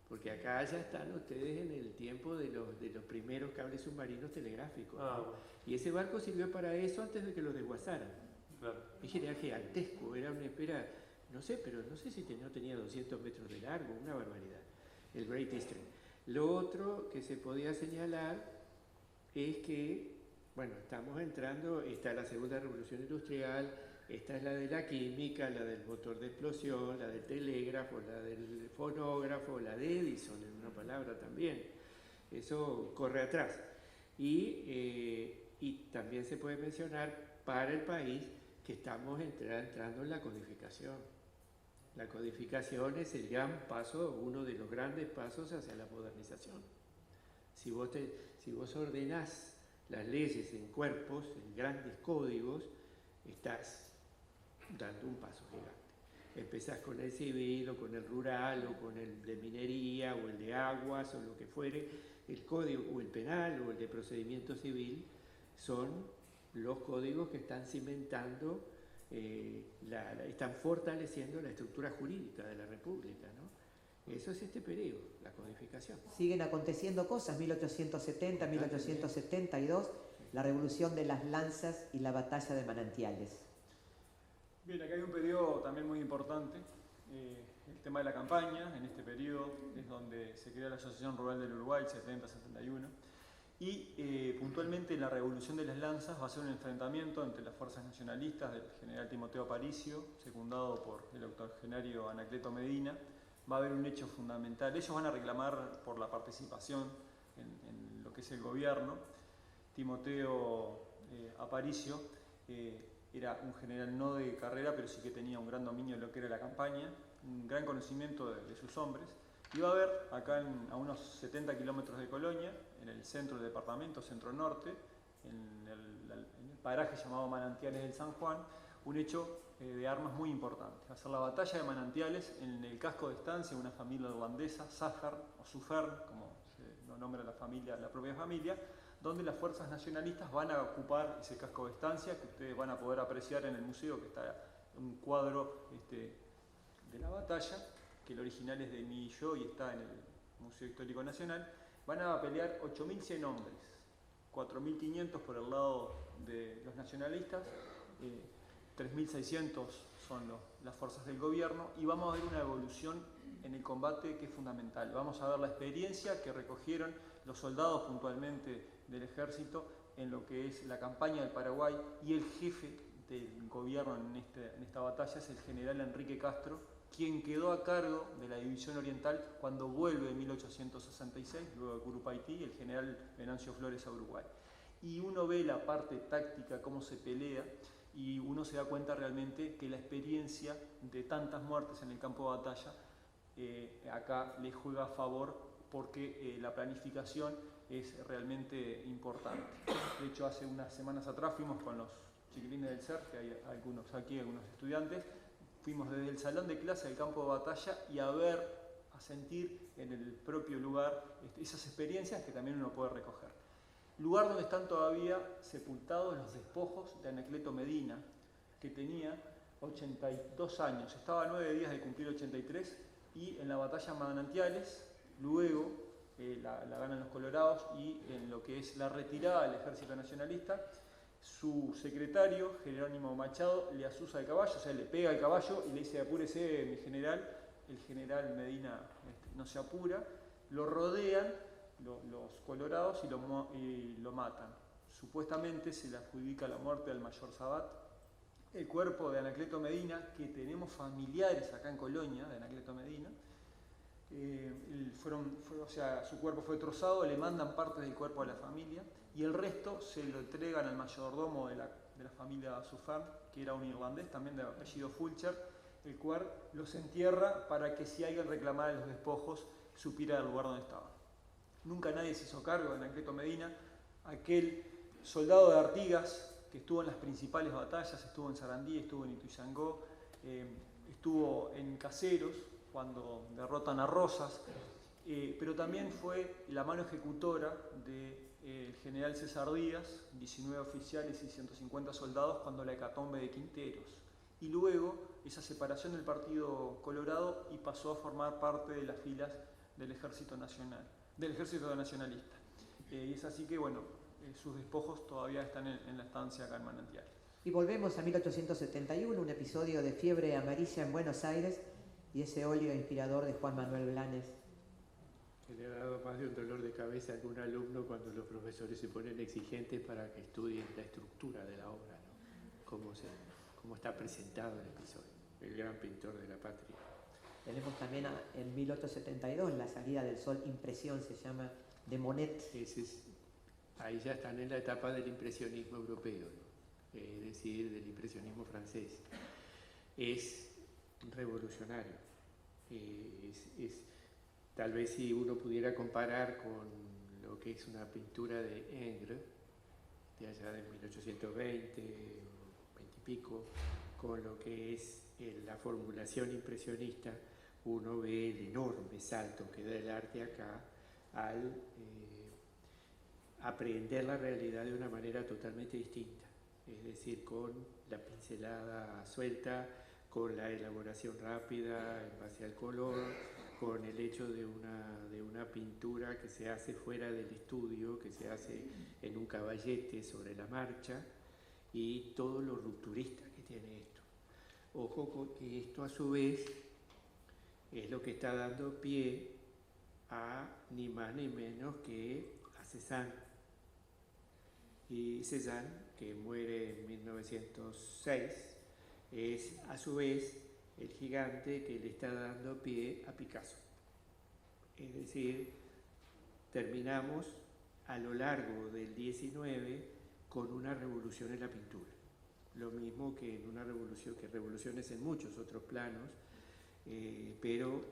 porque acá ya están ustedes en el tiempo de los primeros cables submarinos telegráficos, ¿no? Y ese barco sirvió para eso antes de que lo desguazaran. Claro. Era gigantesco, no sé si no tenía 200 metros de largo, una barbaridad, el Great Eastern. Lo otro que se podía señalar es que bueno, estamos entrando, está la segunda revolución industrial, esta es la de la química, la del motor de explosión, la del telégrafo, la del fonógrafo, la de Edison, en una palabra también. Eso corre atrás. Y también se puede mencionar para el país que estamos entrando en la codificación. La codificación es el gran paso, uno de los grandes pasos hacia la modernización. Si vos ordenás las leyes en cuerpos, en grandes códigos, estás dando un paso gigante. Empezás con el civil o con el rural o con el de minería o el de aguas o lo que fuere, el código o el penal o el de procedimiento civil son los códigos que están cimentando, están fortaleciendo la estructura jurídica de la República, ¿no? Eso es este periodo, la codificación. Siguen aconteciendo cosas, 1870, 1872, la revolución de las lanzas y la batalla de Manantiales. Bien, acá hay un periodo también muy importante, el tema de la campaña. En este periodo es donde se crea la Asociación Rural del Uruguay, 70-71, y puntualmente la Revolución de las Lanzas va a ser un enfrentamiento entre las fuerzas nacionalistas del general Timoteo Aparicio, secundado por el octogenario Anacleto Medina. Va a haber un hecho fundamental. Ellos van a reclamar por la participación en lo que es el gobierno. Timoteo Aparicio era un general no de carrera, pero sí que tenía un gran dominio de lo que era la campaña, un gran conocimiento de sus hombres. Y va a haber acá a unos 70 kilómetros de Colonia, en el centro del departamento, centro-norte, en el paraje llamado Manantiales del San Juan, un hecho de armas muy importante. Va a ser la batalla de Manantiales en el casco de estancia de una familia irlandesa, Safar o Sufer, como se nombra la propia familia, donde las fuerzas nacionalistas van a ocupar ese casco de estancia, que ustedes van a poder apreciar en el museo, que está un cuadro de la batalla, que el original es de Millo y está en el Museo Histórico Nacional. Van a pelear 8.100 hombres, 4.500 por el lado de los nacionalistas, 3.600 son las fuerzas del gobierno, y vamos a ver una evolución en el combate que es fundamental. Vamos a ver la experiencia que recogieron los soldados puntualmente del ejército en lo que es la campaña del Paraguay, y el jefe del gobierno en esta batalla es el general Enrique Castro, quien quedó a cargo de la división oriental cuando vuelve en 1866, luego de Curupaytí, el general Venancio Flores a Uruguay. Y uno ve la parte táctica, cómo se pelea, y uno se da cuenta realmente que la experiencia de tantas muertes en el campo de batalla acá le juega a favor, porque la planificación es realmente importante. De hecho, hace unas semanas atrás fuimos con los chiquilines del CER, que hay algunos estudiantes, fuimos desde el salón de clase al campo de batalla y a sentir en el propio lugar esas experiencias que también uno puede recoger. Lugar donde están todavía sepultados los despojos de Anacleto Medina, que tenía 82 años, estaba a 9 días de cumplir 83, y en la batalla Manantiales, luego la ganan los colorados, y en lo que es la retirada del ejército nacionalista, su secretario, Jerónimo Machado, le asusa el caballo, o sea, le pega al caballo y le dice: apúrese, mi general. El general Medina no se apura, lo rodean los colorados y lo matan. Supuestamente se le adjudica la muerte al mayor Sabat. El cuerpo de Anacleto Medina, que tenemos familiares acá en Colonia, de Anacleto Medina, su cuerpo fue trozado, le mandan parte del cuerpo a la familia, y el resto se lo entregan al mayordomo de la familia Suffern, que era un irlandés también de apellido Fulcher, el cual los entierra para que si alguien reclamara los despojos supiera del lugar donde estaban. Nunca nadie se hizo cargo de Anacleto Medina, aquel soldado de Artigas que estuvo en las principales batallas, estuvo en Sarandí, estuvo en Ituzaingó, estuvo en Caseros cuando derrotan a Rosas, pero también fue la mano ejecutora del general César Díaz, 19 oficiales y 150 soldados, cuando la hecatombe de Quinteros. Y luego esa separación del Partido Colorado y pasó a formar parte de las filas del Ejército Nacional, del Ejército Nacionalista. Y es así que, bueno, sus despojos todavía están en la estancia acá en Manantial. Y volvemos a 1871, un episodio de fiebre amarilla en Buenos Aires y ese óleo inspirador de Juan Manuel Blanes. Que le ha dado más de un dolor de cabeza a algún alumno cuando los profesores se ponen exigentes para que estudien la estructura de la obra, ¿no? Cómo está presentado el episodio, el gran pintor de la patria. Tenemos también en 1872 La salida del sol, impresión se llama, de Monet. Ahí ya están en la etapa del impresionismo europeo, ¿no? Es decir, del impresionismo francés. Es revolucionario. Tal vez si uno pudiera comparar con lo que es una pintura de Ingres, de allá de 1820, 20 y pico, con lo que es la formulación impresionista, uno ve el enorme salto que da el arte acá al aprehender la realidad de una manera totalmente distinta, es decir, con la pincelada suelta, con la elaboración rápida en base al color, con el hecho de una pintura que se hace fuera del estudio, que se hace en un caballete sobre la marcha, y todo lo rupturista que tiene esto. Ojo que esto a su vez es lo que está dando pie a ni más ni menos que a Cézanne. Y Cézanne, que muere en 1906, es a su vez el gigante que le está dando pie a Picasso. Es decir, terminamos a lo largo del 19 con una revolución en la pintura. Lo mismo que en una revolución, que revoluciones en muchos otros planos, pero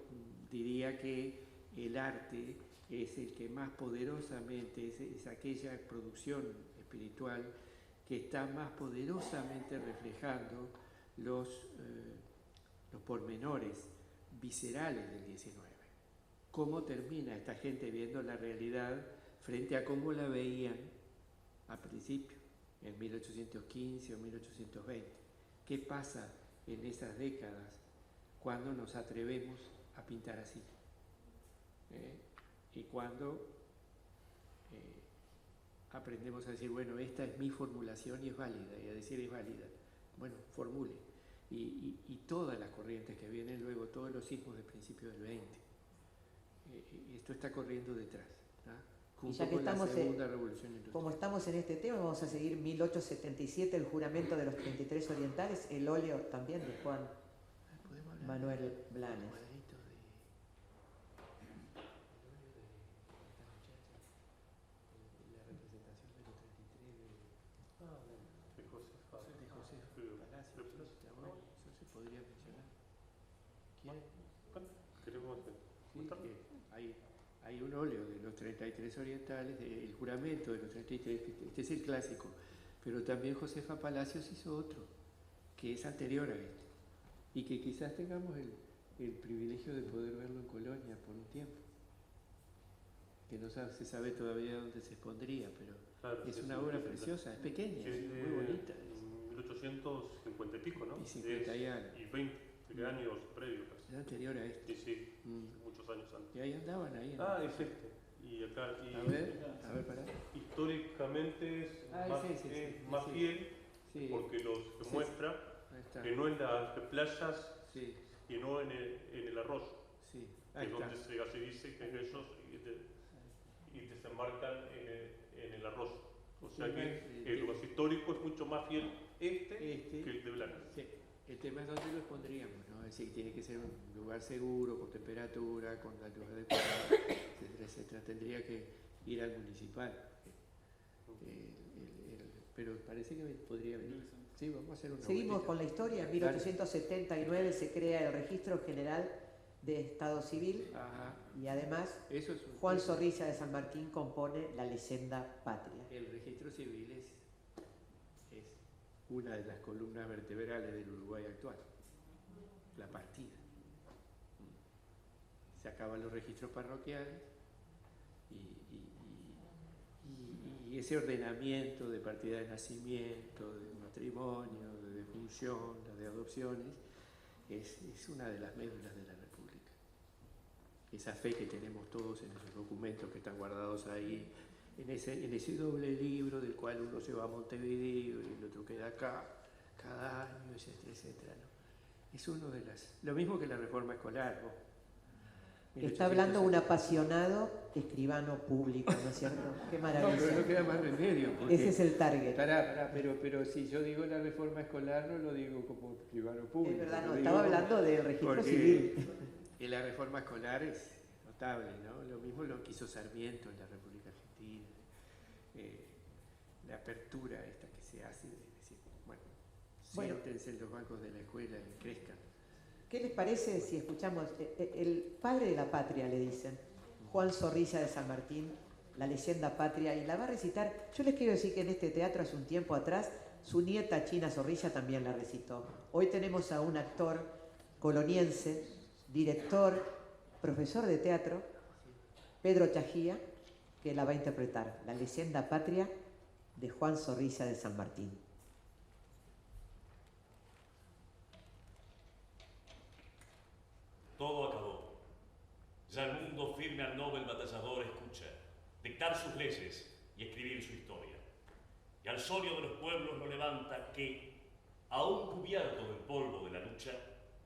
diría que el arte es el que más poderosamente, es aquella producción espiritual que está más poderosamente reflejando los pormenores viscerales del 19. Cómo termina esta gente viendo la realidad frente a cómo la veían al principio, en 1815 o 1820. ¿Qué pasa en esas décadas cuando nos atrevemos a pintar así? Y cuando aprendemos a decir, bueno, esta es mi formulación y es válida, y a decir es válida, bueno, formule. Y todas las corrientes que vienen luego, todos los sismos del principio del 20, esto está corriendo detrás, ¿no? Y ya que estamos como estamos en este tema, vamos a seguir 1877, el juramento de los 33 orientales, el óleo también de Juan Manuel Blanes. Hay un óleo de los 33 orientales, el juramento de los 33, este es el clásico, pero también Josefa Palacios hizo otro, que es anterior a este, y que quizás tengamos el privilegio de poder verlo en Colonia por un tiempo, que no se sabe todavía dónde se expondría, pero claro, es una obra preciosa, es pequeña, es muy bonita. 1850 y pico, ¿no? Y 50 y algo. Y 20 años previos. Es anterior a este. Sí, muchos años antes. Y ahí andaban, ahí. Es este. Y acá, a ver, pará. Históricamente es más fiel, porque los muestra que no en las playas y no en el arroz, que es donde se dice que ellos y desembarcan en el arroz. O sea que lo más histórico es mucho más fiel que el de Blanes. Sí. El tema es dónde lo pondríamos, ¿no? Es decir, tiene que ser un lugar seguro, con temperatura, con la luz adecuada, etcétera, etcétera. Tendría que ir al municipal. Pero parece que podría venir. Sí, vamos a hacer una Seguimos con la historia. En 1879 se crea el Registro General de Estado Civil. Ajá. Y además eso es Juan Zorrilla de San Martín compone la leyenda patria. El registro civil es una de las columnas vertebrales del Uruguay actual, la partida. Se acaban los registros parroquiales y ese ordenamiento de partida de nacimiento, de matrimonio, de defunción, de adopciones, es una de las médulas de la República. Esa fe que tenemos todos en esos documentos que están guardados ahí, en ese doble libro del cual uno se va a Montevideo y el otro queda acá, cada año, etcétera, etcétera, ¿no? Es uno de las... Lo mismo que la reforma escolar, ¿no? Está hablando un apasionado escribano público, ¿no es cierto? Qué maravilla. No, pero no queda más remedio. Ese es el target. Pero si yo digo la reforma escolar, no lo digo como escribano público. Es verdad, no, estaba hablando del registro civil. Y la reforma escolar es notable, ¿no? Lo mismo lo quiso Sarmiento en la República Argentina. La apertura esta que se hace, de decir, bueno, siéntense en los bancos de la escuela y crezcan. ¿Qué les parece si escuchamos el padre de la patria, le dicen, Juan Zorrilla de San Martín, la leyenda patria, y la va a recitar? Yo les quiero decir que en este teatro hace un tiempo atrás su nieta China Zorrilla también la recitó. Hoy tenemos a un actor coloniense, director, profesor de teatro, Pedro Chajía, que la va a interpretar, la leyenda patria de Juan Zorrilla de San Martín. Todo acabó. Ya el mundo firme al noble batallador escucha, dictar sus leyes y escribir su historia. Y al solio de los pueblos lo levanta que, aún cubierto del polvo de la lucha,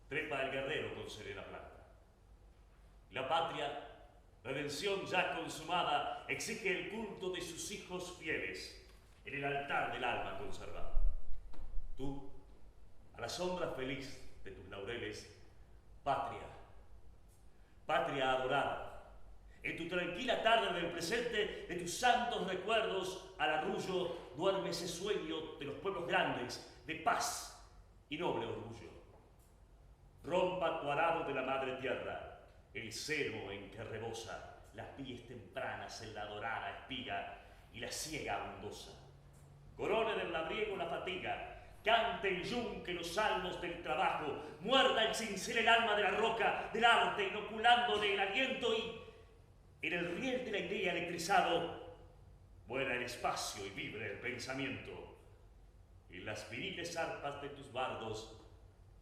trepa el guerrero con serena planta. Y la patria, redención ya consumada, exige el culto de sus hijos fieles en el altar del alma conservada. Tú, a la sombra feliz de tus laureles, patria, patria adorada, en tu tranquila tarde del presente, de tus santos recuerdos, al arrullo duerme ese sueño de los pueblos grandes, de paz y noble orgullo. Rompa tu arado de la madre tierra, el seno en que rebosa las pies tempranas en la dorada espiga y la ciega abundosa. Corone del labriego la fatiga, cante el yunque los salmos del trabajo, muerda el cincel el alma de la roca, del arte, inoculándole el aliento y, en el riel de la idea electrizado, vuela el espacio y vibre el pensamiento. Y las viriles arpas de tus bardos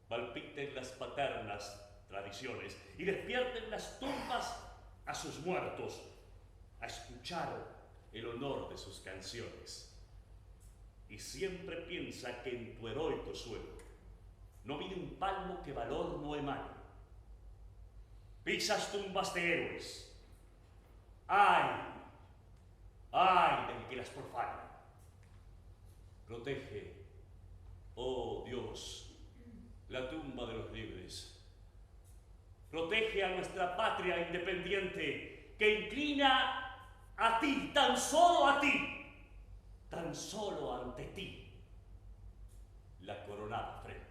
palpiten las paternas tradiciones y despierten las tumbas a sus muertos a escuchar el honor de sus canciones. Y siempre piensa que en tu heroico suelo no mide un palmo que valor no emane. Pisas tumbas de héroes. ¡Ay! ¡Ay del que las profana! Protege, oh Dios, la tumba de los libres. Protege a nuestra patria independiente que inclina a ti, tan solo a ti, tan solo ante ti, la coronada frente.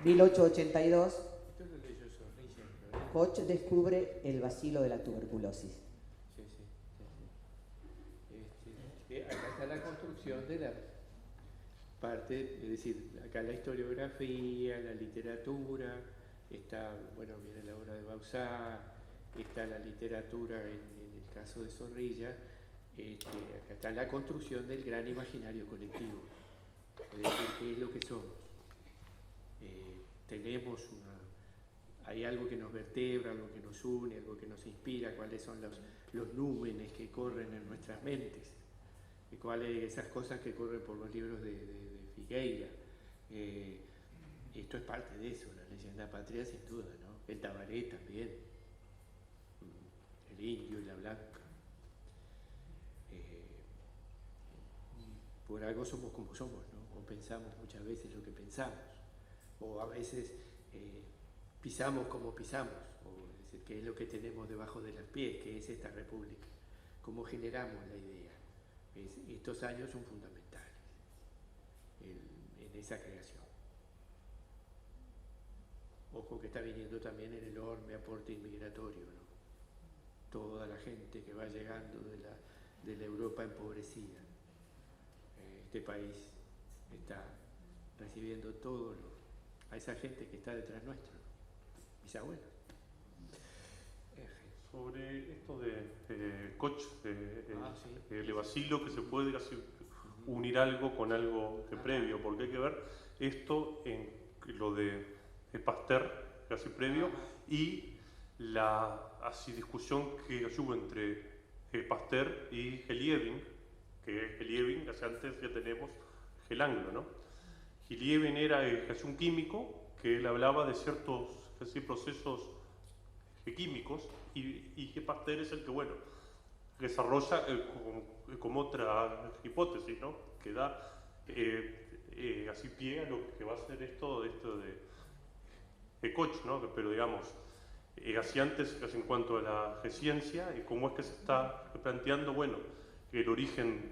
En 1882, Koch descubre el bacilo de la tuberculosis. Acá está la construcción de la parte, es decir, acá la historiografía, la literatura, está, bueno, viene la obra de Bauzá, está la literatura en el caso de Zorrilla, acá está la construcción del gran imaginario colectivo, es decir, qué es lo que somos. Tenemos hay algo que nos vertebra, algo que nos une, algo que nos inspira, cuáles son los númenes que corren en nuestras mentes, y cuáles esas cosas que corren por los libros de Figueira. Esto es parte de eso, la leyenda patria sin duda, ¿no? El Tabaré también, el indio y la blanca. Por algo somos como somos, ¿no? O pensamos muchas veces lo que pensamos, o a veces pisamos como pisamos, o es decir, qué es lo que tenemos debajo de los pies, qué es esta república, cómo generamos la idea. Estos años son fundamentales en esa creación. Ojo que está viniendo también el enorme aporte inmigratorio, ¿no? Toda la gente que va llegando de la Europa empobrecida. Este país está recibiendo a esa gente que está detrás nuestro, mis abuelos. Sobre esto de Koch, el bacilo, que se puede casi unir algo con algo previo, porque hay que ver esto en lo de Pasteur, casi previo, y la así discusión que hubo entre Pasteur y Elieving, que es Geliebing, hacia antes ya tenemos Gelanglo, ¿no? Geliebing era un químico que él hablaba de ciertos procesos químicos y que Pasteur es el que, bueno, desarrolla como otra hipótesis, ¿no? Que da así pie a lo que va a ser esto de Koch, ¿no? Pero digamos, así antes, en cuanto a la ciencia y cómo es que se está planteando, bueno, el origen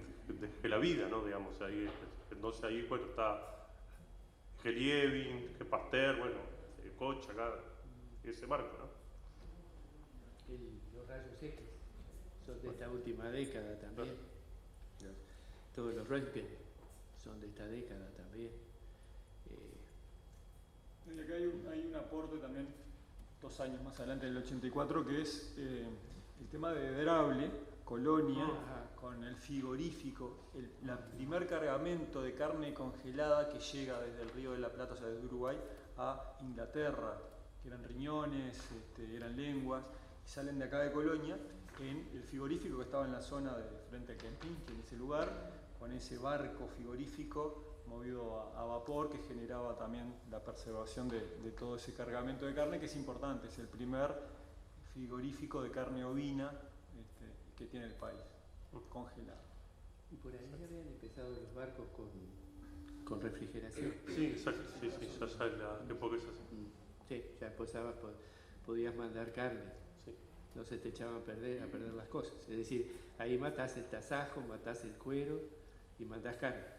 de la vida, ¿no? Digamos, ahí, entonces ahí, bueno, está Geliebing, Pasteur, bueno, Koch acá, ese marco, ¿no? Los rayos X son de esta última década también. Todos los Röntgen son de esta década también. Y acá hay un aporte también 2 años más adelante, del 84, que es el tema de Drable, Colonia, con el frigorífico, el primer cargamento de carne congelada que llega desde el Río de la Plata, o sea, desde Uruguay, a Inglaterra, que eran riñones, eran lenguas, y salen de acá de Colonia en el frigorífico que estaba en la zona de frente al Kempinski, en ese lugar, con ese barco frigorífico movido a vapor que generaba también la preservación de todo ese cargamento de carne, que es importante, es el primer frigorífico de carne ovina que tiene el país, congelado. Y por ahí ya habían empezado los barcos con refrigeración. Sí, exacto, sí, ya la época es así. Sí, ya podías mandar carne, no se te echaban a perder las cosas. Es decir, ahí matás el tasajo, matás el cuero y mandás carne.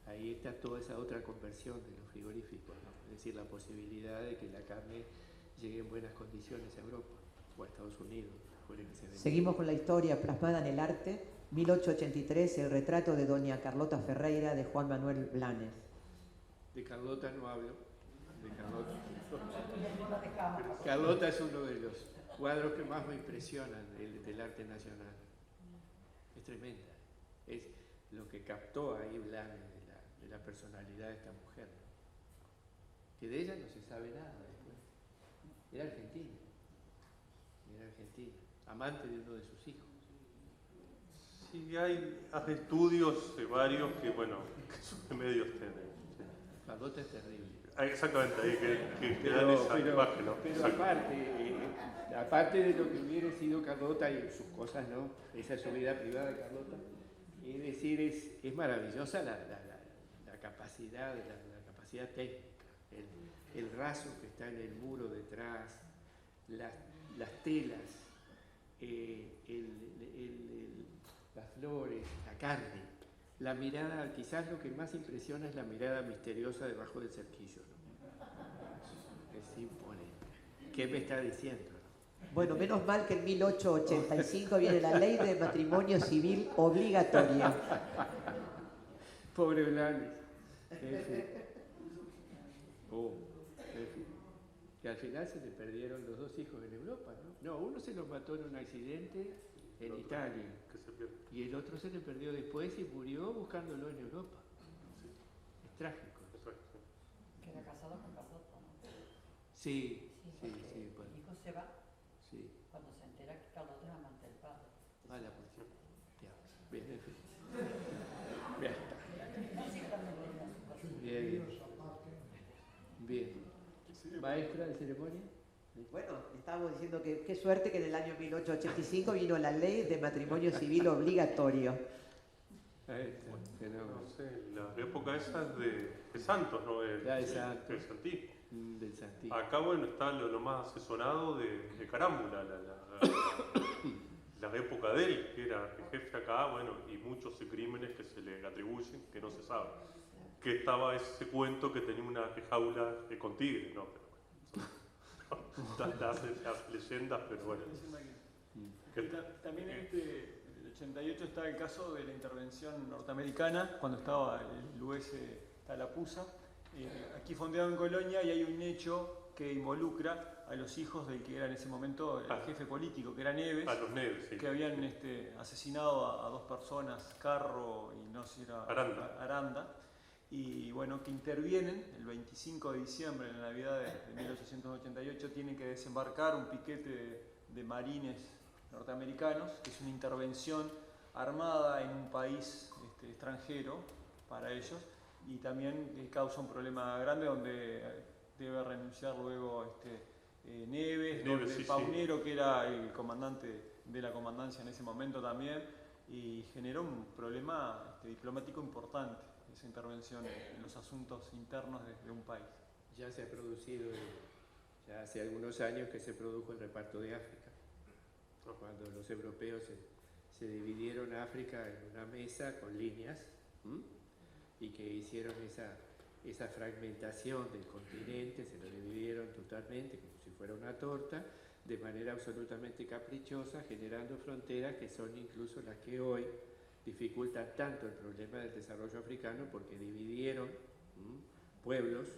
Ahí está toda esa otra conversión de los frigoríficos, ¿no? Es decir, la posibilidad de que la carne llegue en buenas condiciones a Europa o a Estados Unidos. Seguimos con la historia plasmada en el arte. 1883, el retrato de doña Carlota Ferreira de Juan Manuel Blanes. De Carlota no hablo. De Carlota es uno de los cuadros que más me impresionan del arte nacional. Es tremenda. Es lo que captó ahí Blanes de la personalidad de esta mujer, ¿no? Que de ella no se sabe nada después. Era argentina, amante de uno de sus hijos. Sí, hay estudios varios que, bueno, que son medios Carlota es terrible. Exactamente, ahí que dan esa imagen, ¿no? Pero aparte de lo que hubiera sido Carlota y sus cosas, ¿no? Esa es su vida privada de Carlota. Es decir, es maravillosa la capacidad técnica, el raso que está en el muro detrás, las telas, las flores, la carne, la mirada. Quizás lo que más impresiona es la mirada misteriosa debajo del cerquillo, ¿no? Es imponente. ¿Qué me está diciendo? Bueno, menos mal que en 1885 viene la ley de matrimonio civil obligatoria. Pobre Blanes. Que al final se le perdieron los 2 hijos en Europa, ¿no? No, uno se los mató en un accidente en Italia y el otro se le perdió después y murió buscándolo en Europa. Es trágico. Que era casado con Carlota, ¿no? Sí. El hijo se va cuando se entera que Carlota es amante del padre. Ah, la policía. Bien. Maestra de ceremonia. Bueno, estábamos diciendo que qué suerte que en el año 1885 vino la ley de matrimonio civil obligatorio. No sé, la época esa es de Santos, ¿no? De Santos. Del Santí. Del Santí. Acá, bueno, está lo más asesorado de Carámbula, la época de él, que era el jefe acá, bueno, y muchos crímenes que se le atribuyen, que no se sabe. Que estaba ese cuento que tenía una jaula con tigres, ¿no? Pero, las leyendas, pero bueno. También en el 88 está el caso de la intervención norteamericana, cuando estaba el US Tallapooza, aquí fondeado en Colonia, y hay un hecho que involucra a los hijos del que era en ese momento el jefe político, que era Neves, a los Neves, sí. Que habían asesinado a 2 personas, Carro y no sé si era Aranda. Y bueno, que intervienen el 25 de diciembre, en la Navidad de 1888, tienen que desembarcar un piquete de marines norteamericanos, que es una intervención armada en un país extranjero para ellos, y también causa un problema grande donde debe renunciar luego Neves, donde sí, Paunero, que era el comandante de la comandancia en ese momento también, y generó un problema diplomático importante esa intervención en los asuntos internos de un país. Ya se ha producido, ya hace algunos años que se produjo el reparto de África, cuando los europeos se dividieron África en una mesa con líneas y que hicieron esa fragmentación del continente, se lo dividieron totalmente como si fuera una torta, de manera absolutamente caprichosa, generando fronteras que son incluso las que hoy dificultan tanto el problema del desarrollo africano, porque dividieron pueblos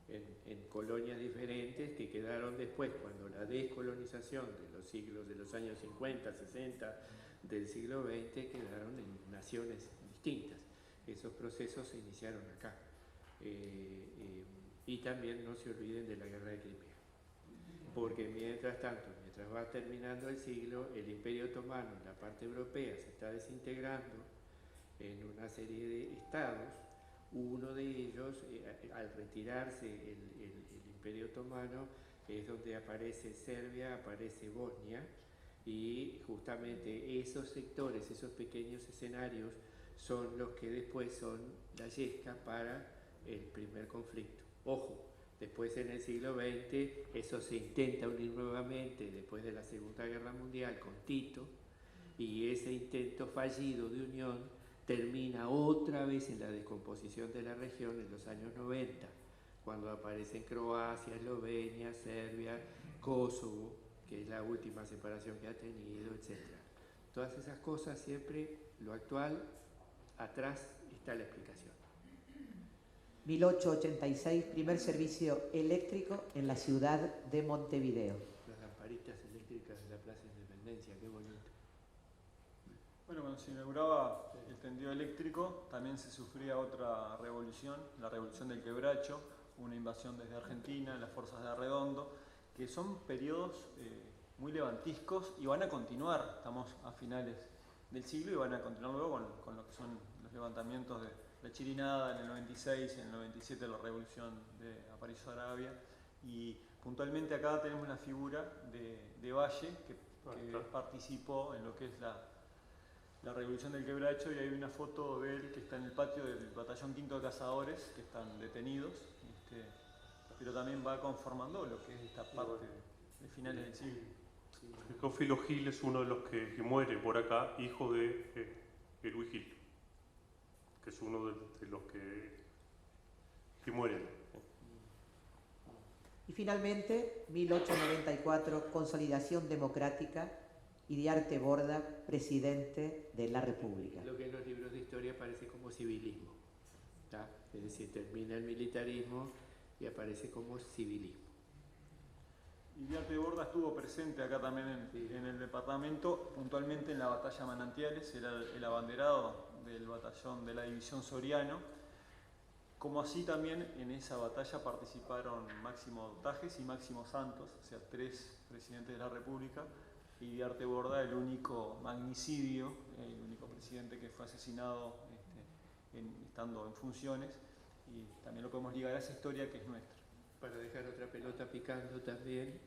en colonias diferentes que quedaron después, cuando la descolonización de los años 50, 60 del siglo XX, quedaron en naciones distintas. Esos procesos se iniciaron acá. Y también no se olviden de la guerra de Crimea, porque mientras tanto, mientras va terminando el siglo, el Imperio Otomano en la parte europea se está desintegrando en una serie de estados. Uno de ellos, al retirarse el Imperio Otomano, es donde aparece Serbia, aparece Bosnia, y justamente esos sectores, esos pequeños escenarios, son los que después son la yesca para el primer conflicto. Ojo, después en el siglo XX eso se intenta unir nuevamente después de la Segunda Guerra Mundial con Tito, y ese intento fallido de unión termina otra vez en la descomposición de la región en los años 90, cuando aparecen Croacia, Eslovenia, Serbia, Kosovo, que es la última separación que ha tenido, etc. Todas esas cosas, siempre lo actual, atrás está la explicación. 1886, primer servicio eléctrico en la ciudad de Montevideo. Las lamparitas eléctricas de la Plaza Independencia, qué bonito. Bueno, cuando se inauguraba el tendido eléctrico, también se sufría otra revolución, la revolución del Quebracho, una invasión desde Argentina, las fuerzas de Arredondo, que son periodos muy levantiscos y van a continuar. Estamos a finales del siglo y van a continuar luego con lo que son los levantamientos de la Chirinada en el 96, en el 97 la revolución de Aparicio Arabia, y puntualmente acá tenemos la figura de Valle, que participó en lo que es la revolución del Quebracho, y hay una foto de él que está en el patio del batallón Quinto de Cazadores, que están detenidos, pero también va conformando lo que es esta parte de finales del siglo. Teófilo Gil es uno de los que muere por acá, hijo de Luis Gil, que es uno de los que mueren. Y finalmente, 1894, consolidación democrática, Iriarte Borda, presidente de la República. Lo que en los libros de historia aparece como civilismo, ¿tá? Es decir, termina el militarismo y aparece como civilismo. Iriarte Borda estuvo presente acá también en el departamento, puntualmente en la batalla Manantiales, era el abanderado del batallón de la división Soriano, como así también en esa batalla participaron Máximo Tajes y Máximo Santos, o sea, 3 presidentes de la República, y Iriarte Borda, el único magnicidio, el único presidente que fue asesinado estando en funciones, y también lo podemos ligar a esa historia que es nuestra. Para dejar otra pelota picando también,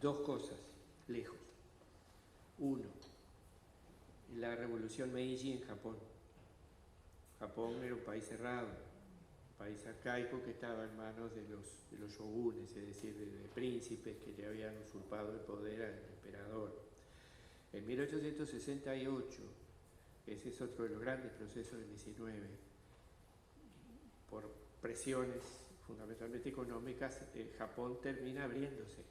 2 cosas lejos. 1, la revolución Meiji en Japón. Japón era un país cerrado, un país arcaico que estaba en manos de los shogunes, es decir, de príncipes que le habían usurpado el poder al emperador. En 1868, ese es otro de los grandes procesos del 19, por presiones fundamentalmente económicas, Japón termina abriéndose.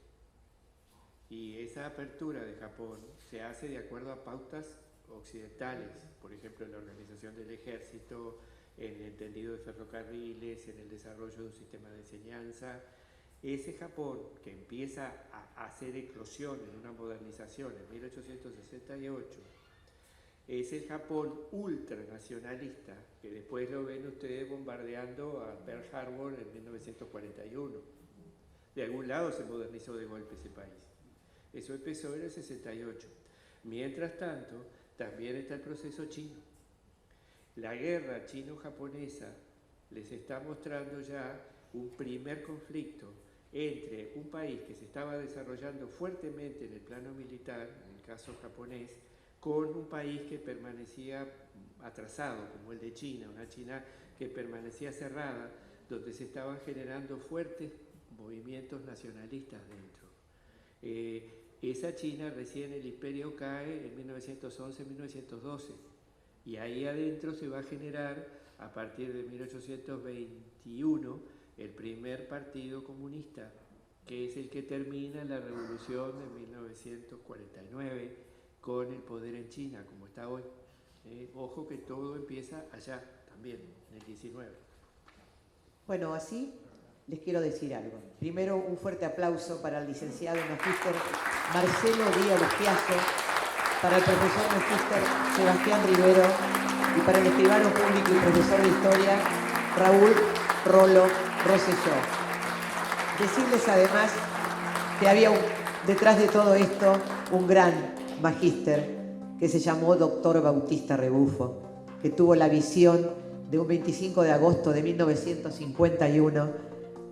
Y esa apertura de Japón se hace de acuerdo a pautas occidentales, por ejemplo, en la organización del ejército, en el tendido de ferrocarriles, en el desarrollo de un sistema de enseñanza. Ese Japón que empieza a hacer eclosión en una modernización en 1868, es el Japón ultranacionalista, que después lo ven ustedes bombardeando a Pearl Harbor en 1941. De algún lado se modernizó de golpe ese país. Eso empezó en el 68. Mientras tanto, también está el proceso chino. La guerra chino-japonesa les está mostrando ya un primer conflicto entre un país que se estaba desarrollando fuertemente en el plano militar, en el caso japonés, con un país que permanecía atrasado, como el de China, una China que permanecía cerrada, donde se estaban generando fuertes movimientos nacionalistas dentro. Esa China recién el imperio cae en 1911-1912 y ahí adentro se va a generar a partir de 1821 el primer partido comunista, que es el que termina la revolución de 1949 con el poder en China como está hoy. Ojo que todo empieza allá también, en el 19. Bueno, así les quiero decir algo. Primero, un fuerte aplauso para el licenciado en Magíster Marcelo Díaz Lustiazo, para el profesor Magíster Sebastián Rivero y para el escribano público y profesor de Historia Raúl Rolo Rosselló. Decirles además que había detrás de todo esto un gran magíster que se llamó Doctor Bautista Rebufo, que tuvo la visión de un 25 de agosto de 1951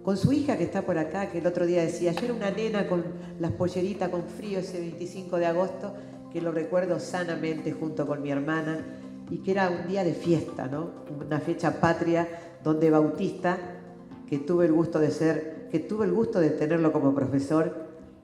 con su hija que está por acá, que el otro día decía, yo era una nena con las polleritas con frío ese 25 de agosto, que lo recuerdo sanamente junto con mi hermana, y que era un día de fiesta, ¿no? Una fecha patria donde Bautista, que tuve el gusto de tenerlo como profesor,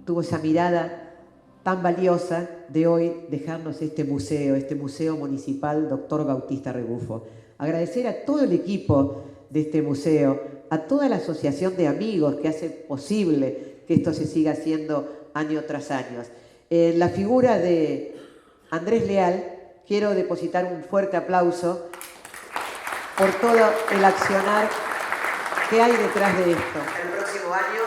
tuvo esa mirada tan valiosa de hoy dejarnos este museo municipal Doctor Bautista Rebufo. Agradecer a todo el equipo de este museo, a toda la asociación de amigos que hace posible que esto se siga haciendo año tras año. En la figura de Andrés Leal, quiero depositar un fuerte aplauso por todo el accionar que hay detrás de esto. El próximo año